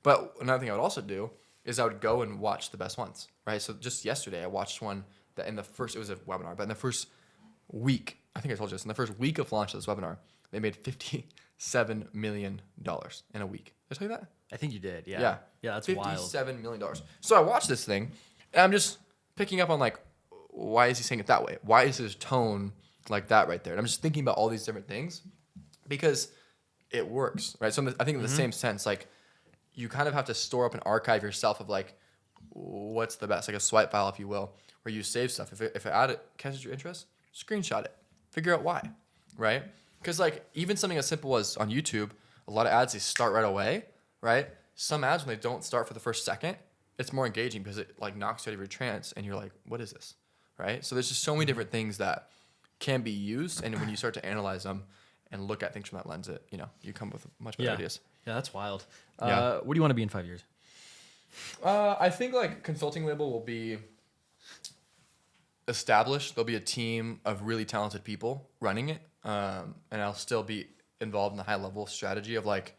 But another thing I would also do is I would go and watch the best ones, right? So just yesterday I watched one that it was a webinar, but in the first week, I think I told you this, in the first week of launch of this webinar, they made $57 million in a week. Did I tell you that? I think you did, yeah. Yeah, that's wild. $57 million. So I watched this thing and I'm just picking up on like, why is he saying it that way? Why is his tone like that right there? And I'm just thinking about all these different things because it works, right? So I think in the same sense, like you kind of have to store up an archive yourself of like, what's the best, like a swipe file, if you will, where you save stuff. If an ad catches your interest, screenshot it, figure out why, right? Because like even something as simple as on YouTube, a lot of ads, they start right away, right? Some ads, when they don't start for the first second, it's more engaging because it like knocks you out of your trance and you're like, what is this? Right? So there's just so many different things that can be used. And when you start to analyze them and look at things from that lens, you come with much better ideas. Yeah, that's wild. What do you want to be in 5 years? I think like consulting label will be established. There'll be a team of really talented people running it. And I'll still be involved in the high level strategy of like,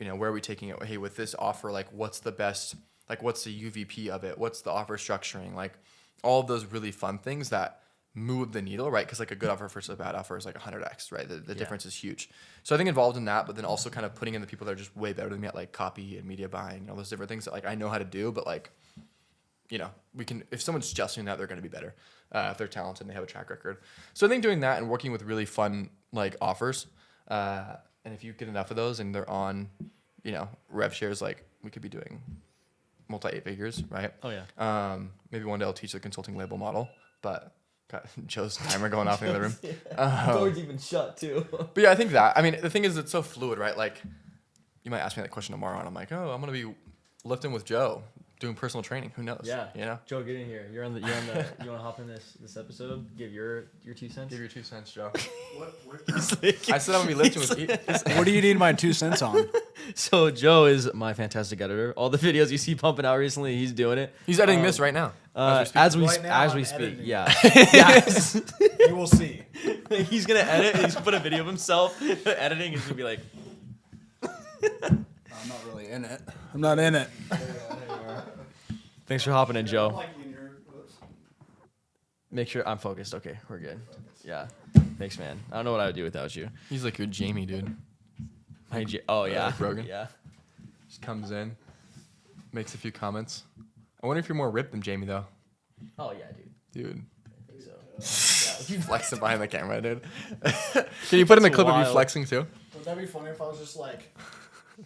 where are we taking it? Hey, with this offer, like what's the best, like what's the UVP of it? What's the offer structuring? Like, all of those really fun things that move the needle, right? Because like a good offer versus a bad offer is like 100x, right? The difference is huge. So I think involved in that, but then also kind of putting in the people that are just way better than me at like copy and media buying and all those different things that like I know how to do, but like, we can, if someone's just doing that, they're going to be better if they're talented and they have a track record. So I think doing that and working with really fun like offers, and if you get enough of those and they're on, rev shares, like we could be doing multi 8 figures, right? Oh yeah. Maybe one day I'll teach the consulting label model, but got Joe's timer going off in the other room. Door's even shut too. But yeah, I think that. I mean, the thing is, it's so fluid, right? Like, you might ask me that question tomorrow, and I'm like, oh, I'm gonna be lifting with Joe, doing personal training. Who knows? Yeah. Joe, get in here. You're on the. You want to hop in this episode? Give your 2 cents. Give your 2 cents, Joe. What? I said I'm gonna be lifting with. What do you need my 2 cents on? So Joe is my fantastic editor. All the videos you see pumping out recently, he's doing it. He's editing this right now. As we speak. Yeah. You will see. He's gonna edit. He's gonna put a video of himself editing. He's gonna be like. I'm not really in it. I'm not in it. Thanks for hopping in, Joe. Make sure I'm focused. Okay, we're good. Yeah. Thanks, man. I don't know what I would do without you. He's like your Jamie, dude. Oh, yeah. Like Rogan. Yeah. Just comes in, makes a few comments. I wonder if you're more ripped than Jamie, though. Oh, yeah, dude. I think so. You flexing behind the camera, dude. Can you put in the clip of you flexing, too? Would that be funny if I was just like...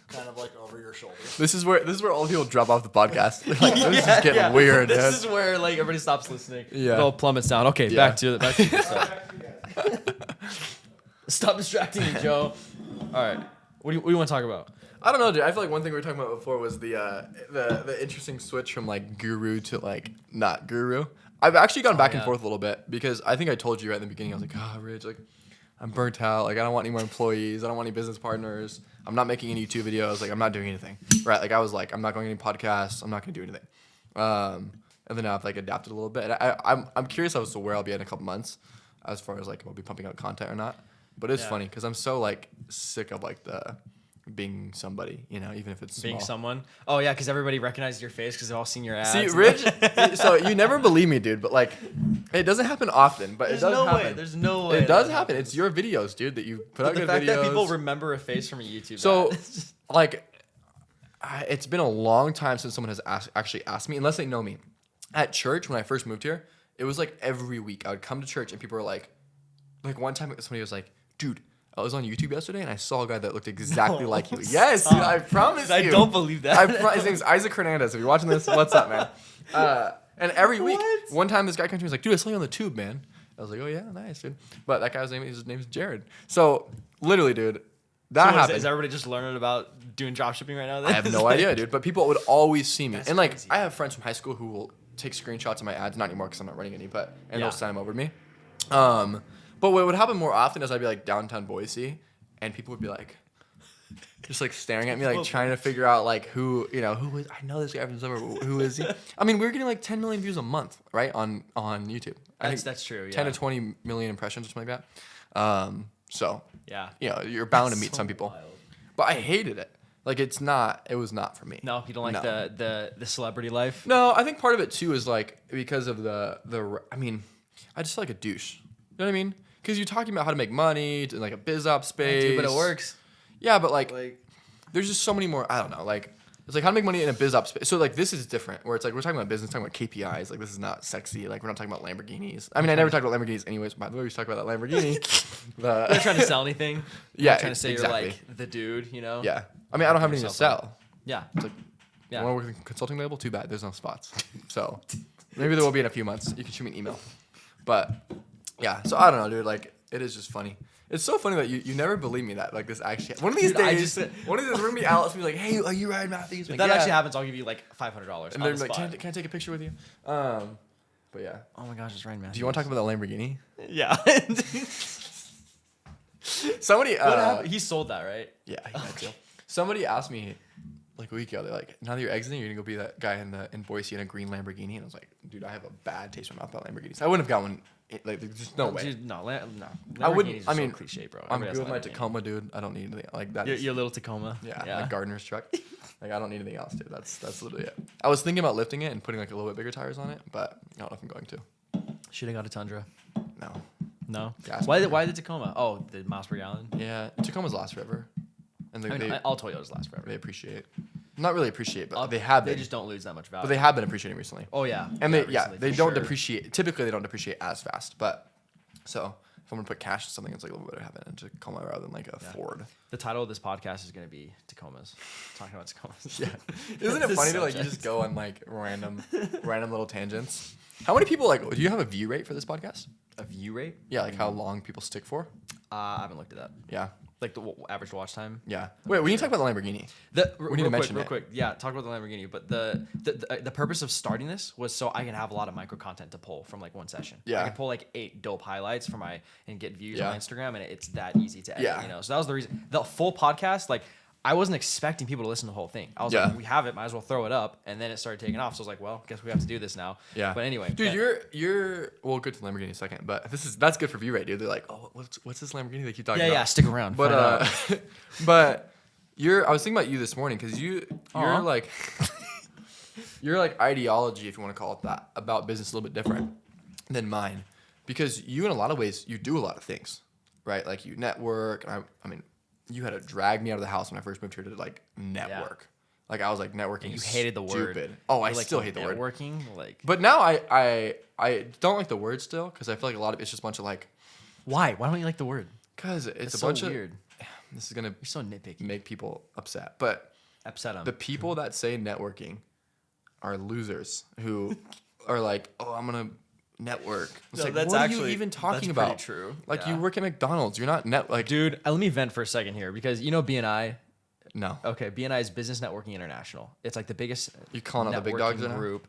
kind of like over your shoulder. This is where all the people drop off the podcast. Like, this is getting weird, dude. This is where like everybody stops listening. Yeah. It all plummets down. Okay, back to the stuff. Stop distracting me, Joe. All right. What do you want to talk about? I don't know, dude. I feel like one thing we were talking about before was the interesting switch from like guru to like not guru. I've actually gone back and forth a little bit because I think I told you right in the beginning. I was like, oh, Rich, like I'm burnt out. Like I don't want any more employees. I don't want any business partners. I'm not making any YouTube videos. Like I'm not doing anything. Right? Like I was like, I'm not going to any podcasts. I'm not going to do anything. And then I've like adapted a little bit. I'm curious as to where I'll be in a couple months, as far as like I'll be pumping out content or not. But it's funny because I'm so like sick of like the being somebody, you know, even if it's Being small. someone. Oh yeah, because everybody recognizes your face because they've all seen your ads. See, Rich. So you never believe me, dude. But like, it doesn't happen often. But There's it does no happen. way. There's no way. It does happen. It's your videos, dude, that you put out The good fact videos. that people remember a face from a YouTube. So, ad. like, it's been a long time since someone has actually asked me, unless they know me. At church, when I first moved here, it was like every week I would come to church and people were like one time somebody was like, dude, I was on YouTube yesterday and I saw a guy that looked exactly like you. Yes, dude, I promise you. I don't believe that. His name's Isaac Hernandez. If you're watching this, what's up, man? And every week, one time this guy comes to me, he's like, dude, I saw you on the tube, man. I was like, oh yeah, nice, dude. But that guy's his name's Jared. So literally, dude, that happened. Is everybody just learning about doing drop shipping right now? Then? I have no idea, dude. But people would always see me. That's And like, crazy. I have friends from high school who will take screenshots of my ads, not anymore because I'm not running any, but they'll send them over to me. But what would happen more often is I'd be like downtown Boise, and people would be like, just like staring at me, like trying to figure out like who is. I know this guy from somewhere. Who is he? I mean, we're getting like 10 million views a month, right, on YouTube. I think That's true. Yeah. 10 to 20 million impressions or something like that. So Yeah. you know, you're bound to meet So some people. wild. But I hated it. Like it was not for me. No, you don't like the celebrity life. No, I think part of it too is like because of I mean, I just feel like a douche. You know what I mean? Because you're talking about how to make money in like a biz op space. Dude, but it works. Yeah, but like there's just so many more. I don't know. Like it's like how to make money in a biz op space. So like this is different. Where it's like we're talking about business, talking about KPIs. Like this is not sexy. Like we're not talking about Lamborghinis. I mean, I never talked about Lamborghinis anyways. By the way, we should talk about that Lamborghini. You're not trying to sell anything. You're Yeah, not trying to say exactly. you're like the dude. You know. Yeah. I mean, I don't have anything to Yourself sell. Yeah. It's like, Yeah. you want to work with a consulting label? Too bad. There's no spots. So maybe there will be in a few months. You can shoot me an email. But yeah, so I don't know, dude. Like, it is just funny. It's so funny that you never believe me that like this actually. One of these Dude, I days, we're gonna be Alice and be like, "Hey, are you riding Mathews?" If that actually happens, I'll give you like $500. And on they're the like, spot. can I take a picture with you? But yeah. Oh my gosh, it's Ryan Mathews. Do you want to talk about that Lamborghini? Yeah. Somebody. What happened? He sold that, right? Yeah, he had to. Somebody asked me like a week ago. They're like, "Now that you're exiting, you're gonna go be that guy in Boise in a green Lamborghini." And I was like, "Dude, I have a bad taste in my mouth about Lamborghinis. I wouldn't have got one. Like, there's just no way. Dude, no. I wouldn't. Lamborghinis I are so mean, cliche, bro. I'm Everybody good with my has a Lamborghini. Tacoma, dude. I don't need anything like that. Your little Tacoma. Yeah, like Gardner's truck. Like I don't need anything else, dude. That's literally it. I was thinking about lifting it and putting like a little bit bigger tires on it, but I don't know if I'm going to. Should have got a Tundra. No. No. Gas Why the Tacoma? Oh, the miles per gallon. Yeah, Tacomas last forever, and I mean, all Toyotas last forever. they appreciate. Not really appreciate, but they have been. They just don't lose that much value. But they have been appreciating recently. Oh yeah. And recently, they for don't sure. depreciate. Typically, they don't depreciate as fast. But so if I'm gonna put cash to something, it's like a little bit of having a Tacoma rather than like a Ford. The title of this podcast is going to be Tacomas. Talking about Tacomas. Yeah, isn't it This funny to like you subject. just go on like random little tangents? How many people like? Do you have a view rate for this podcast? A view rate? Yeah, like how long people stick for. I haven't looked at that. Yeah, Like the average watch time. yeah. Wait, we need to talk about the Lamborghini. We need to mention real it. quick. Yeah, talk about the Lamborghini. But the purpose of starting this was so I can have a lot of micro content to pull from like one session. Yeah. I can pull like 8 dope highlights for and get views Yeah. on Instagram, and it's that easy to edit. Yeah. You know, so that was the reason. The full podcast, like. I wasn't expecting people to listen to the whole thing. I was Yeah. like, we have it, might as well throw it up. And then it started taking off. So I was like, well, guess we have to do this now. Yeah. But anyway. Dude, you're we'll get to the Lamborghini in a second, but that's good for view rate, dude. They're like, oh, what's this Lamborghini they keep talking about? Yeah, stick around. But find out. but I was thinking about you this morning because you're Aw. like your like ideology, if you want to call it that, about business is a little bit different than mine, because you in a lot of ways you do a lot of things, right? Like you network, and I mean, you had to drag me out of the house when I first moved here to like network. Like I was like networking. You hated the word. Stupid. Oh, I You're like, still hate the word. networking. Like, But now I don't like the word still because I feel like a lot of it's just a bunch of like why? Why don't you like the word? because it's a so bunch weird. of this is gonna You're so nitpicky. make people upset. But Upset them. the people that say networking are losers who are like, oh, I'm gonna network. It's No, like, that's what are actually- you even talking that's pretty about? true. Like Yeah. you work at McDonald's, you're not like Dude, let me vent for a second here because you know BNI, No. Okay, BNI is Business Networking International. It's like the biggest. You calling out the big dogs networking right now? group.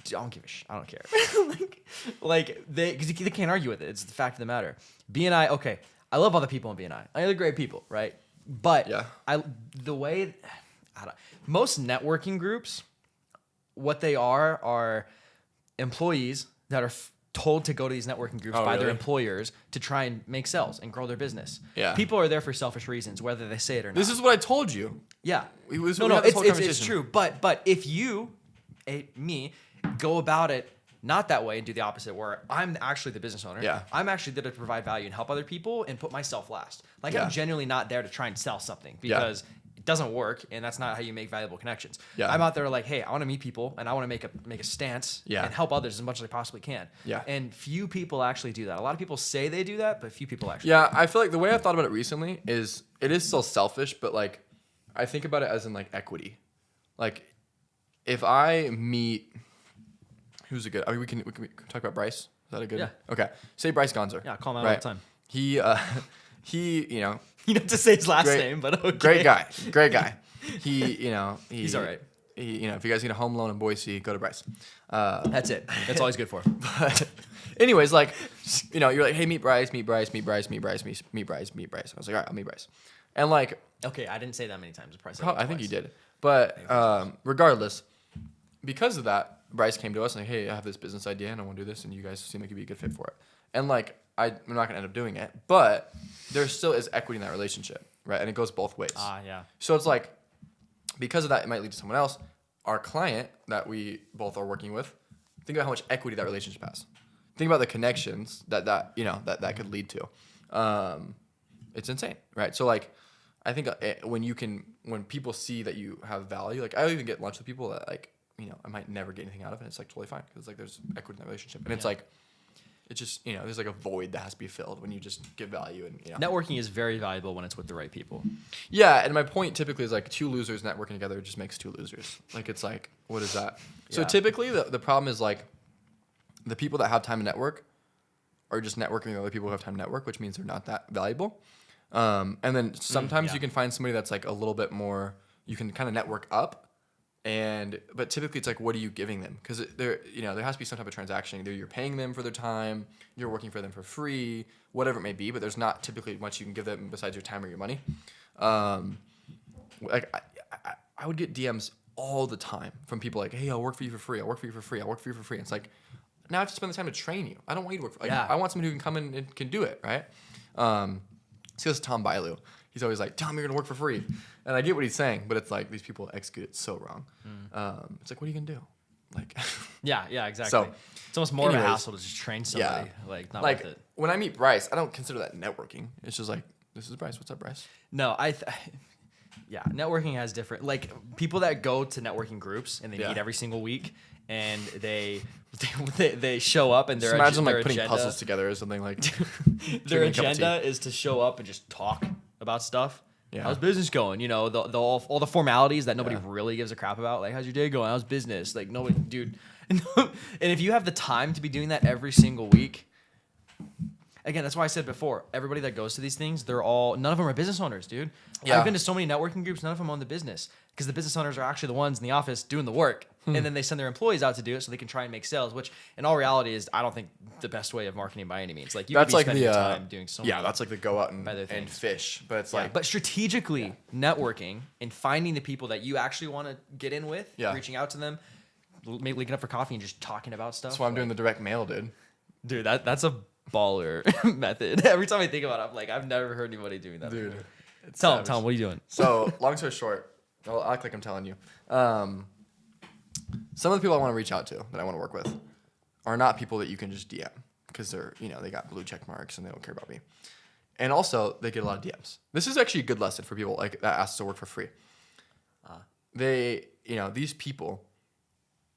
I don't give a shit. I don't care. like they, because they can't argue with it. It's the fact of the matter. BNI. Okay, I love other people in BNI. I know they're great people, right? But Yeah. most networking groups, what they are employees that are told to go to these networking groups Oh, by their really? employers to try and make sales and grow their business. Yeah. People are there for selfish reasons, whether they say it or not. This is what I told you. Yeah. We No, had this it's whole it's conversation. true. But if you, me, go about it not that way and do the opposite, where I'm actually the business owner. Yeah. I'm actually there to provide value and help other people and put myself last. Like Yeah. I'm genuinely not there to try and sell something Yeah. because it doesn't work and that's not how you make valuable connections. Yeah. I'm out there like, hey, I want to meet people and I want to make a stance Yeah. and help others as much as I possibly can. Yeah. And few people actually do that. A lot of people say they do that, but few people actually. Yeah, I feel like the way I've thought about it recently is it is still selfish, but like I think about it as in like equity. Like if I meet who's a good I mean we can talk about Bryce. Is that a good Yeah. Okay. Say Bryce Gonzer. Yeah, I call him out all the time. He you know, You don't have to say his last Great- name, but okay. great guy. He's all right. He, if you guys need a home loan in Boise, go to Bryce. That's it. That's all he's good for. But anyways, like, you're like, hey, meet Bryce. I was like, all right, I'll meet Bryce. And like, Okay, I didn't say that many times. Probably said it I think you twice. did. But regardless, because of that, Bryce came to us and like, hey, I have this business idea and I want to do this, and you guys seem like you'd be a good fit for it. And like, I'm not gonna end up doing it, but there still is equity in that relationship, right? And it goes both ways. Yeah. So it's like, because of that, it might lead to someone else. Our client that we both are working with, think about how much equity that relationship has. Think about the connections that could lead to. It's insane, right? So like, I think when people see that you have value, like I even get lunch with people that like, I might never get anything out of it. It's like totally fine because like there's equity in that relationship, and it's like, it's just there's like a void that has to be filled when you just give value and Networking is very valuable when it's with the right people. Yeah, and my point typically is like two losers networking together just makes two losers. Like it's like, what is that? So Yeah. typically the problem is like the people that have time to network are just networking with other people who have time to network, which means they're not that valuable. And then sometimes yeah. you can find somebody that's like a little bit more, you can kind of network up. But typically it's like, what are you giving them? Because there has to be some type of transaction. Either you're paying them for their time, you're working for them for free, whatever it may be. But there's not typically much you can give them besides your time or your money. Like I would get DMs all the time from people like, hey, I'll work for you for free. And it's like, now I have to spend the time to train you. I don't want you to work for. Like, Yeah. I want somebody who can come in and can do it, right? See, this Tom Bailu. He's always like, Tom, you're gonna work for free, and I get what he's saying, but it's like these people execute it so wrong. It's like, what are you gonna do? Like, Yeah, exactly. So, it's almost more of a anyways, hassle to just train somebody. Like, not like worth it. when I meet Bryce, I don't consider that networking. It's just like, this is Bryce. What's up, Bryce? No, yeah, networking has different, like people that go to networking groups and they Yeah. meet every single week and they show up and Just their imagine their like putting agenda, puzzles together or something like. their drinking a cup of agenda is to show up and just talk about stuff. Yeah. How's business going? All the formalities that nobody Yeah. really gives a crap about. Like, how's your day going? How's business? Like, nobody, dude. And if you have the time to be doing that every single week, again, that's why I said before, everybody that goes to these things, none of them are business owners, dude. Yeah. I've been to so many networking groups, none of them own the business because the business owners are actually the ones in the office doing the work. And then they send their employees out to do it so they can try and make sales, which in all reality is, I don't think, the best way of marketing by any means. Like, you That's could be like spending the your time doing so yeah, many that's like the go out and other things. fish, but it's yeah, like, but strategically networking and finding the people that you actually want to get in with, Yeah. reaching out to them, maybe linking up for coffee and just talking about stuff. that's why I'm doing the direct mail, dude. Dude, that's a baller method. Every time I think about it, I'm like, I've never heard anybody doing that. Dude, before. it's Tell him, savage. Tom, what are you doing? So, long story short, I'll act like I'm telling you. Some of the people I want to reach out to that I want to work with are not people that you can just DM because they're, they got blue check marks and they don't care about me. And also, they get a lot of DMs. This is actually a good lesson for people like that ask to work for free. These people,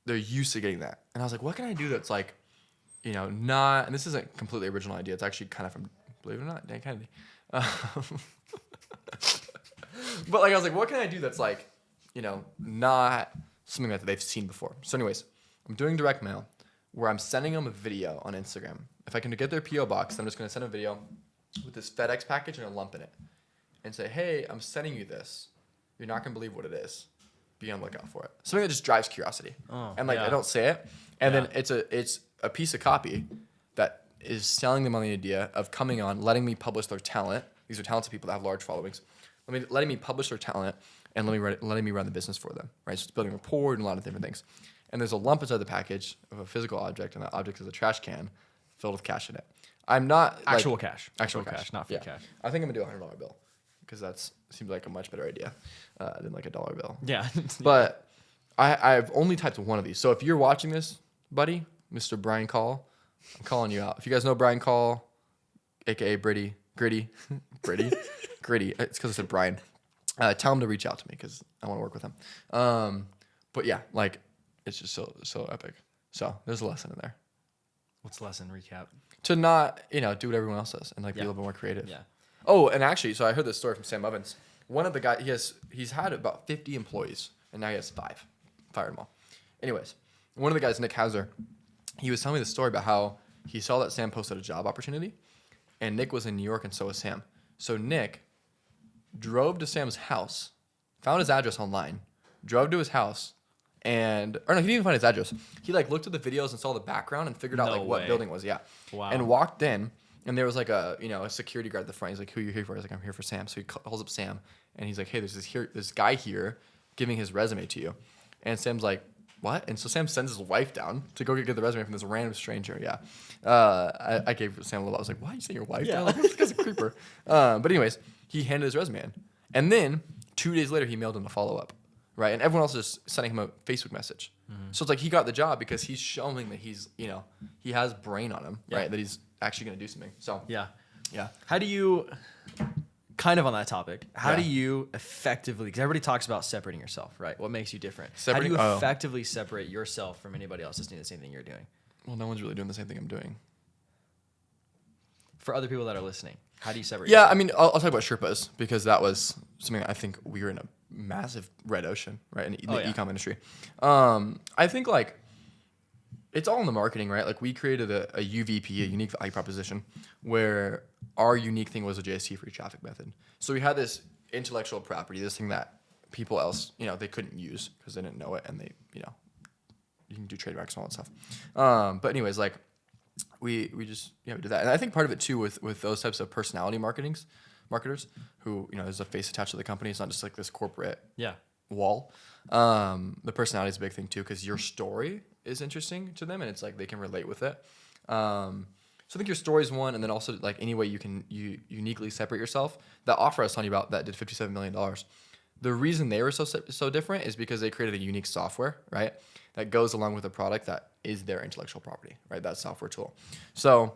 they're used to getting that. And I was like, what can I do that's like, not, and this isn't a completely original idea. It's actually kind of from, believe it or not, Dan Kennedy. But like, I was like, what can I do that's like, not something that they've seen before. So anyways, I'm doing direct mail where I'm sending them a video on Instagram. If I can get their PO box, I'm just going to send a video with this FedEx package and a lump in it and say, hey, I'm sending you this. You're not gonna believe what it is. Be on the lookout for it. Something that just drives curiosity. Oh, And like yeah. I don't say it, and Yeah. then it's a piece of copy that is selling them on the idea of coming on, letting me publish their talent. These are talented people that have large followings. Letting me publish their talent and letting me run the business for them. Right. So it's building rapport and a lot of different things. And there's a lump inside the package of a physical object, and that object is a trash can filled with cash in it. I'm not Actual cash. Actual Actual cash, not free yeah. cash. I think I'm gonna do a $100 bill because that seems like a much better idea than like a dollar bill. Yeah. But I've only typed one of these. So if you're watching this, buddy, Mr. Brian Call, I'm calling you out. If you guys know Brian Call, aka Gritty, Gritty, it's because I said Brian. Tell him to reach out to me because I want to work with him. But yeah, like it's just so epic. So there's a lesson in there What's the lesson? Recap. to not do what everyone else does and like be Yeah. a little bit more creative. Yeah. Oh, and actually, so I heard this story from Sam Ovens. One of the guys, he's had about 50 employees, and now he has 5. Fired them all. Anyways, one of the guys, Nick Hauser, he was telling me the story about how he saw that Sam posted a job opportunity, and Nick was in New York, and so was Sam. So Nick drove to Sam's house, found his address online, drove to his house, he didn't even find his address. He like looked at the videos and saw the background and figured out No like what way. building it was. Yeah. Wow. And walked in, and there was like a security guard at the front. He's like, "Who are you here for?" He's like, "I'm here for Sam." So he calls up Sam, and he's like, "Hey, there's this guy here giving his resume to you," and Sam's like, "What?" And so Sam sends his wife down to go get the resume from this random stranger. Yeah. I gave Sam a little. I was like, "Why you say your wife?" Yeah. down? Like, this guy's a creeper. But anyways, he handed his resume in, and then 2 days later, he mailed him a follow up. Right, and everyone else is just sending him a Facebook message. So it's like he got the job because he's showing that he's, he has brain on him, Yeah. right? That he's actually going to do something. So Yeah. yeah. How do you, kind of on that topic, how Yeah. do you effectively, because everybody talks about separating yourself, right? What makes you different? Separating- How do you oh. effectively separate yourself from anybody else that's doing the same thing you're doing? Well, no one's really doing the same thing I'm doing. For other people that are listening, how do you separate Yeah, yourself? I mean, I'll talk about Sherpas because that was something I think we were in a massive red ocean, right, in the Oh, yeah. e-com industry. I think like it's all in the marketing, right? Like we created a UVP, a unique value proposition, where our unique thing was a JST free traffic method. So we had this intellectual property, this thing that people else, they couldn't use because they didn't know it, and they, you can do trademarks and all that stuff. But anyways, like we just we do that, and I think part of it too with those types of personality marketers who there's a face attached to the company. It's not just like this corporate Yeah. wall. The personality is a big thing too because your story is interesting to them, and it's like they can relate with it. So I think your story is one, and then also like any way you can uniquely separate yourself. That offer I was telling you about that did $57 million. The reason they were so different is because they created a unique software, right, that goes along with a product that is their intellectual property, right? That software tool. So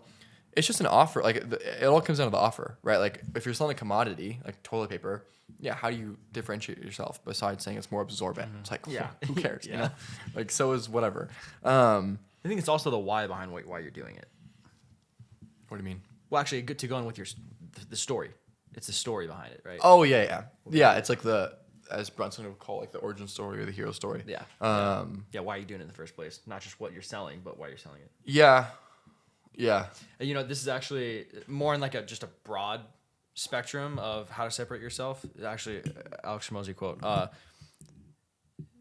it's just an offer. Like it all comes down to the offer, right? Like if you're selling a commodity like toilet paper, yeah, how do you differentiate yourself besides saying it's more absorbent? It's like, Yeah. who cares? Yeah. Like so is whatever. I think it's also the why behind why you're doing it. What do you mean? Well, actually, good to go on with the story. It's the story behind it, right? Oh yeah. It's like as Brunson would call like the origin story or the hero story. Yeah. Yeah, why are you doing it in the first place? Not just what you're selling, but why you're selling it. Yeah. And, this is actually more in like just a broad spectrum of how to separate yourself. Actually, Alex Hormozi quote.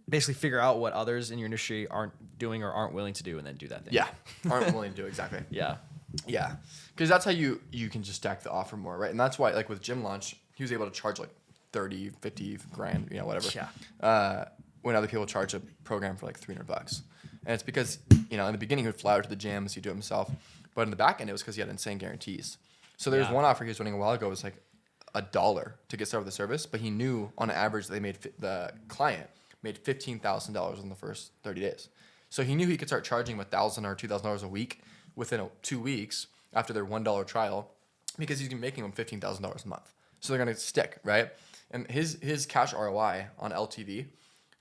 Basically figure out what others in your industry aren't doing or aren't willing to do and then do that thing. Yeah. Aren't willing to do exactly. Yeah. Yeah, because that's how you can just stack the offer more, right? And that's why, like with Gym Launch, he was able to charge like 30, 50 grand, whatever. Yeah. When other people charge a program for like $300, and it's because in the beginning he would fly out to the gyms, he'd do it himself, but in the back end it was because he had insane guarantees. So there was Yeah. one offer he was running a while ago. It was like $1 to get started with the service, but he knew on average the client made $15,000 in the first 30 days. So he knew he could start charging $1,000 or $2,000 a week within 2 weeks after their $1 trial, because he's making them $15,000 a month. So they're gonna stick, right? And his cash ROI on LTV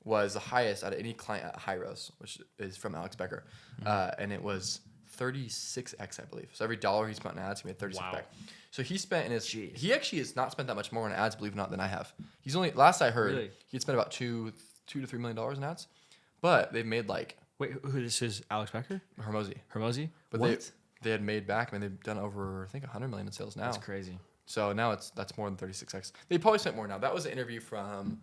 was the highest out of any client at Hyros, which is from Alex Becker, and it was 36x, I believe. So every dollar he spent in ads, he made 36 Wow. back. So he spent in his Jeez. he actually has not spent that much more on ads, believe it or not, than I have. He's only last I heard Really? he'd spent about $2 to $3 million in ads, but they've made like Wait, who this is? Alex Becker? Hormozi. Hormozi? But What? they had made back. I mean, they've done over I think 100 million in sales now. That's crazy. So now that's more than 36x. They probably spent more now. That was an interview from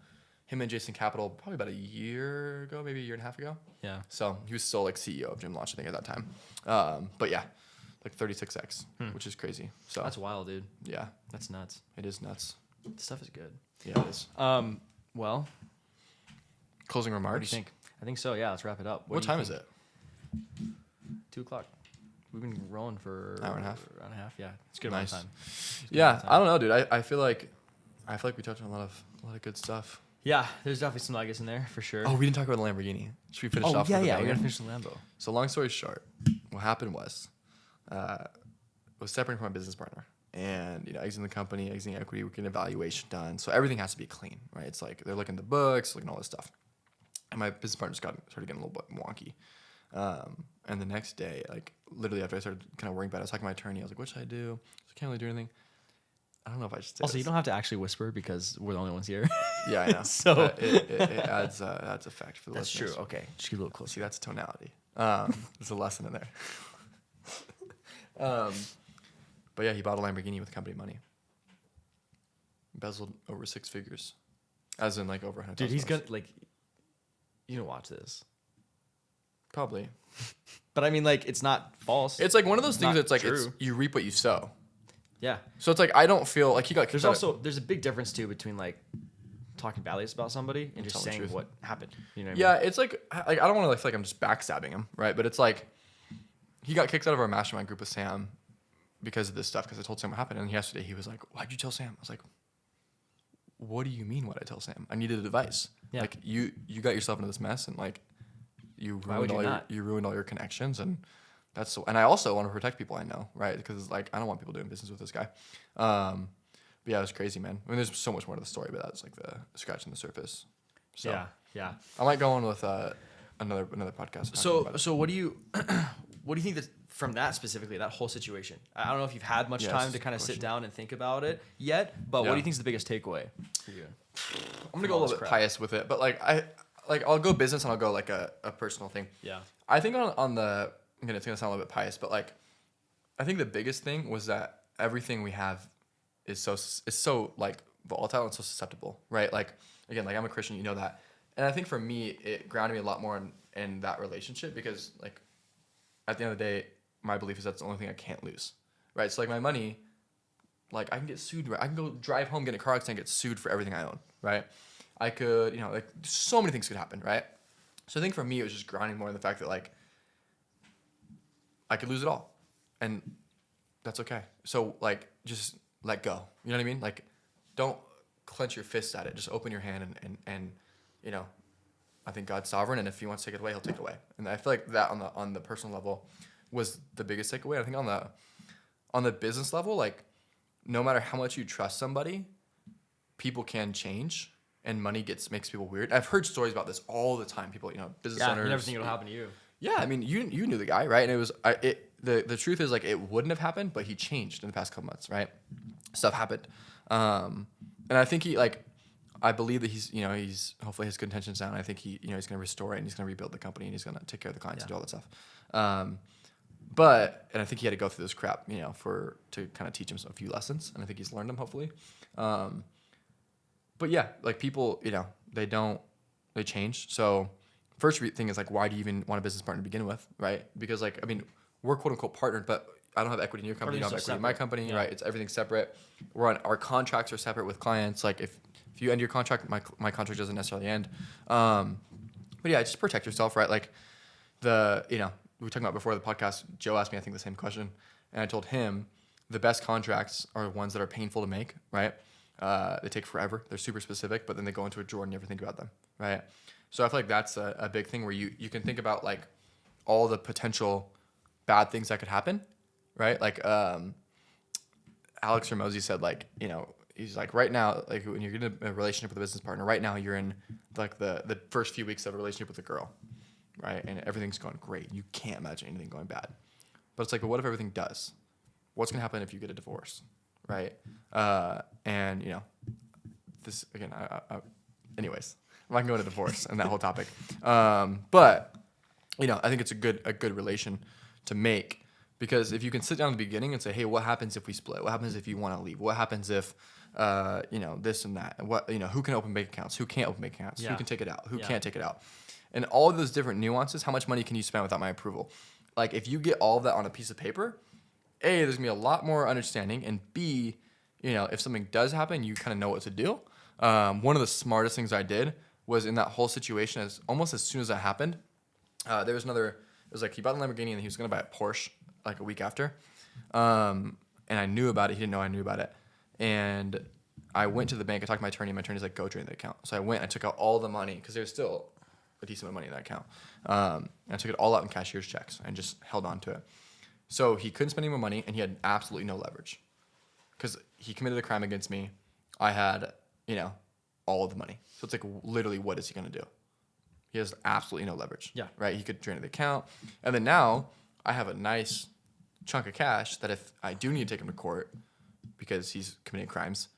him and Jason Capital probably about a year ago, maybe a year and a half ago. Yeah. So he was still like CEO of Gym Launch, I think, at that time. But yeah, like 36x, which is crazy. So That's wild, dude. yeah, That's nuts. it is nuts. This stuff is good. Yeah, it is. Well, Closing remarks. what do you think? I think so. Yeah, let's wrap it up. What time is it? 2:00. We've been rolling for Hour and a half. Hour and a half. Yeah, it's a good amount Nice. of time. It's a good Yeah, amount of I time. don't know, dude. I feel like we touched on a lot of good stuff. Yeah, there's definitely some nuggets in there for sure. Oh, we didn't talk about the Lamborghini. Should we finish off? yeah, with the yeah. We gotta banger? finish the Lambo. So long story short, what happened was separating from my business partner, and exiting the company, exiting equity, we're getting evaluation done. So everything has to be clean, right? It's like they're looking at the books, looking at all this stuff. And my business partner started getting a little bit wonky. And the next day, like literally after I started kind of worrying about it, I was talking to my attorney. I was like, what should I do? I can't really do anything. I don't know if I should say Also, this. you don't have to actually whisper because we're the only ones here. Yeah, I know. So- But it adds effect for the That's listeners. true. Okay, just get a little closer. See, that's tonality. There's a lesson in there. But yeah, he bought a Lamborghini with company money. Embezzled over 6 figures, as in like over $100,000. Dude, he's gonna like. You don't watch this, probably. but I mean, like, it's not false. It's like one of those things not that's like true. you reap what you sow. Yeah. So it's like I don't feel like he got. There's kicked out of- also there's a big difference too between like talking badly about somebody and just telling the saying truth. what happened. You know what Yeah, I mean? it's like I don't want to feel like I'm just backstabbing him, right? But it's like he got kicked out of our mastermind group with Sam because of this stuff. Because I told Sam what happened, and yesterday he was like, "Why'd you tell Sam?" I was like, "What do you mean? What I tell Sam? I needed advice. Yeah. Like you got yourself into this mess, and like you Why would ruined you all not? you ruined all your connections, and that's and I also want to protect people I know, right? Because like I don't want people doing business with this guy. But yeah, it was crazy, man. I mean, there's so much more to the story, but that's like the scratching the surface. So Yeah. I might go on with another podcast. So what do you think that from that specifically, that whole situation? I don't know if you've had much Yes, time to kind of sit down and think about it yet, but what Yeah. do you think is the biggest takeaway for you? I'm gonna go a little bit pious with it, but I'll go business and I'll go like a personal thing. Yeah. I think on the it's gonna sound a little bit pious, but like I think the biggest thing was that everything we have is so like volatile and so susceptible, right? Like again, like I'm a Christian, you know that, and I think for me it grounded me a lot more in that relationship because like at the end of the day, my belief is that's the only thing I can't lose, right? So like my money, like I can get sued, right? I can go drive home, get in a car accident, get sued for everything I own, right? I could, like so many things could happen, right? So I think for me it was just grounding more in the fact that like I could lose it all, and that's okay. So like just let go. You know what I mean? Like don't clench your fists at it. Just open your hand and I think God's sovereign, and if He wants to take it away, He'll take it away. And I feel like that on the personal level was the biggest takeaway. I think on the business level, like no matter how much you trust somebody, people can change, and money makes people weird. I've heard stories about this all the time. People, business Yeah, owners. you never think it'll happen to you. Yeah, I mean, you knew the guy, right? And it was the truth is like it wouldn't have happened, but he changed in the past couple months, right? Stuff happened, and I think I believe that he's hopefully his good intentions down. I think he's going to restore it and he's going to rebuild the company and he's going to take care of the clients and do all that stuff. And I think he had to go through this crap, to kind of teach him a few lessons, and I think he's learned them hopefully. But yeah, like people, they change. So first thing is like, why do you even want a business partner to begin with, right? Because we're quote unquote partnered, but I don't have equity in your company. You don't have equity in my company, Yeah. right? It's everything's separate. Our contracts are separate with clients. Like if you end your contract, my contract doesn't necessarily end. But yeah, just protect yourself, right? Like we were talking about before the podcast, Joe asked me, I think, the same question. And I told him the best contracts are ones that are painful to make, right? They take forever. They're super specific, but then they go into a drawer and you never think about them, right? So I feel like that's a big thing where you can think about like all the potential bad things that could happen, right? Like Alex Ramosi said, like, he's like, right now, like when you're in a relationship with a business partner, right now you're in like the first few weeks of a relationship with a girl, right? And everything's going great. You can't imagine anything going bad. But it's like, but what if everything does? What's gonna happen if you get a divorce, right? And this again, anyways, I'm not gonna go into divorce and that whole topic. But I think it's a good relation to make, because if you can sit down in the beginning and say, hey, what happens if we split? What happens if you want to leave? What happens if this and that, and what, who can open bank accounts, who can't open bank accounts, Yeah. who can take it out, who Yeah. can't take it out, and all of those different nuances. How much money can you spend without my approval? Like if you get all of that on a piece of paper, A, there's gonna be a lot more understanding, and B, if something does happen, you kind of know what to do. One of the smartest things I did was in that whole situation, almost as soon as that happened, there was another. It was like he bought the Lamborghini and he was gonna buy a Porsche like a week after, and I knew about it. He didn't know I knew about it, and I went to the bank. I talked to my attorney. My attorney's like, "Go drain the account." So I went. I took out all the money because there's still a decent amount of money in that account. And I took it all out in cashier's checks and just held on to it. So he couldn't spend any more money, and he had absolutely no leverage because he committed a crime against me. I had, all of the money. So it's like literally, what is he gonna do? He has absolutely no leverage. Yeah. Right. He could drain the account, and then now I have a nice chunk of cash that if I do need to take him to court because he's committing crimes,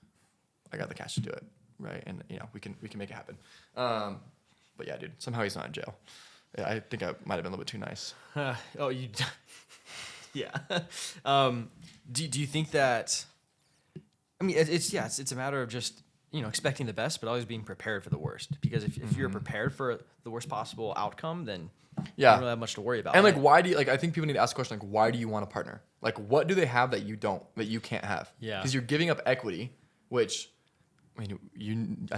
I got the cash to do it. Right. And we can make it happen. But yeah, dude, somehow he's not in jail. Yeah, I think I might have been a little bit too nice. Yeah. Do you think that? I mean, it's a matter of just expecting the best, but always being prepared for the worst. Because if you're prepared for the worst possible outcome, then you don't really have much to worry about. And like, why do you I think people need to ask the question, like, why do you want a partner? Like, what do they have that you can't have? Yeah. Because you're giving up equity, which, I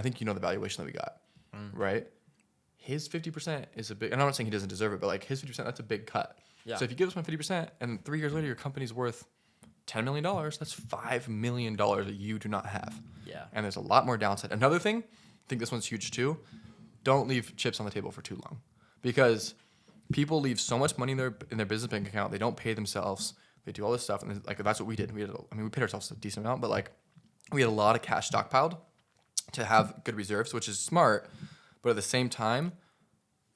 think the valuation that we got, right? His 50% is a big, and I'm not saying he doesn't deserve it, but like his 50%, that's a big cut. Yeah. So if you give us my 50% and 3 years later your company's worth $10 million, that's $5 million that you do not have. Yeah. And there's a lot more downside. Another thing, I think this one's huge too, don't leave chips on the table for too long. Because people leave so much money in their business bank account, they don't pay themselves, they do all this stuff, and like that's what we did. We paid ourselves a decent amount, but like we had a lot of cash stockpiled to have good reserves, which is smart, but at the same time,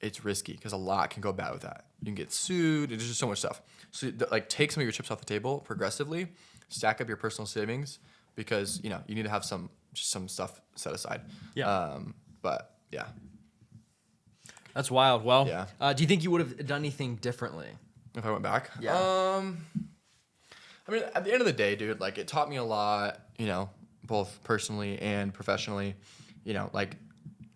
it's risky because a lot can go bad with that. You can get sued. There's just so much stuff. So take some of your chips off the table progressively, stack up your personal savings because you need to have some stuff set aside. Yeah. But yeah. That's wild. Well, Yeah. Do you think you would have done anything differently? If I went back? Yeah. I mean, at the end of the day, dude, like it taught me a lot, both personally and professionally. Like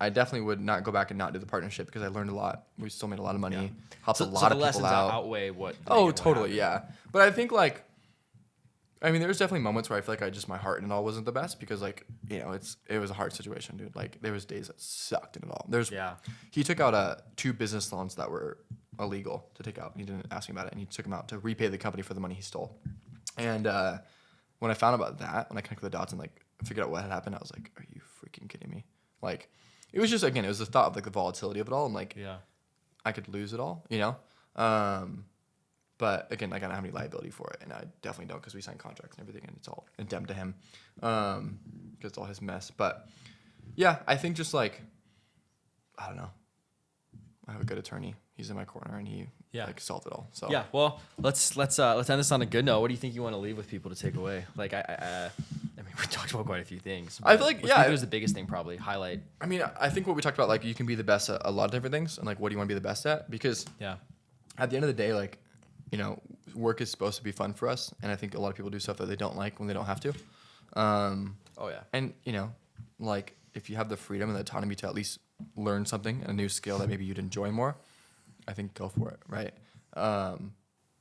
I definitely would not go back and not do the partnership because I learned a lot. We still made a lot of money. Helped a lot the of people lessons out. outweigh what. Oh, totally, yeah. But I think there's definitely moments where I feel like my heart and all wasn't the best because it was a hard situation, dude. Like there was days that sucked in it all. He took out 2 business loans that were illegal to take out. He didn't ask me about it, and he took them out to repay the company for the money he stole. And when I found about that, when I connected the dots and figured out what had happened, I was like, "Are you freaking kidding me?" Like, it was just it was the thought of the volatility of it all, and I could lose it all, But again, I don't have any liability for it, and I definitely don't because we signed contracts and everything, and it's all indemned to him because it's all his mess. But yeah, I think just I don't know. I have a good attorney. He's in my corner, and he solved it all. So Yeah. Well, let's end this on a good note. What do you think you want to leave with people to take away? Like I mean, we talked about quite a few things. I feel like what do you think was the biggest thing probably highlight. I mean, I think what we talked about, you can be the best at a lot of different things, and what do you want to be the best at? Because at the end of the day, work is supposed to be fun for us, and I think a lot of people do stuff that they don't like when they don't have to. Oh yeah. And if you have the freedom and the autonomy to at least learn something, a new skill that maybe you'd enjoy more, I think go for it, right?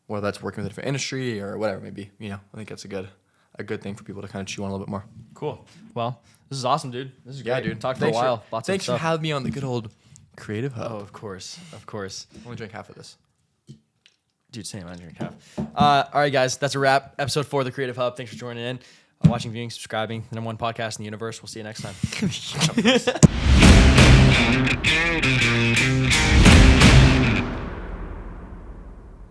Whether that's working with a different industry or whatever, maybe, I think that's a good thing for people to kind of chew on a little bit more. Cool. Well, this is awesome, dude. This is great. Yeah, dude. Talked for a while. Thanks for having me on the good old Creative Hub. Oh, of course. I'm only drink half of this. Dude, same. I drink half. All right, guys. That's a wrap. Episode 4 of the Creative Hub. Thanks for joining in, watching, viewing, subscribing. The #1 podcast in the universe. We'll see you next time.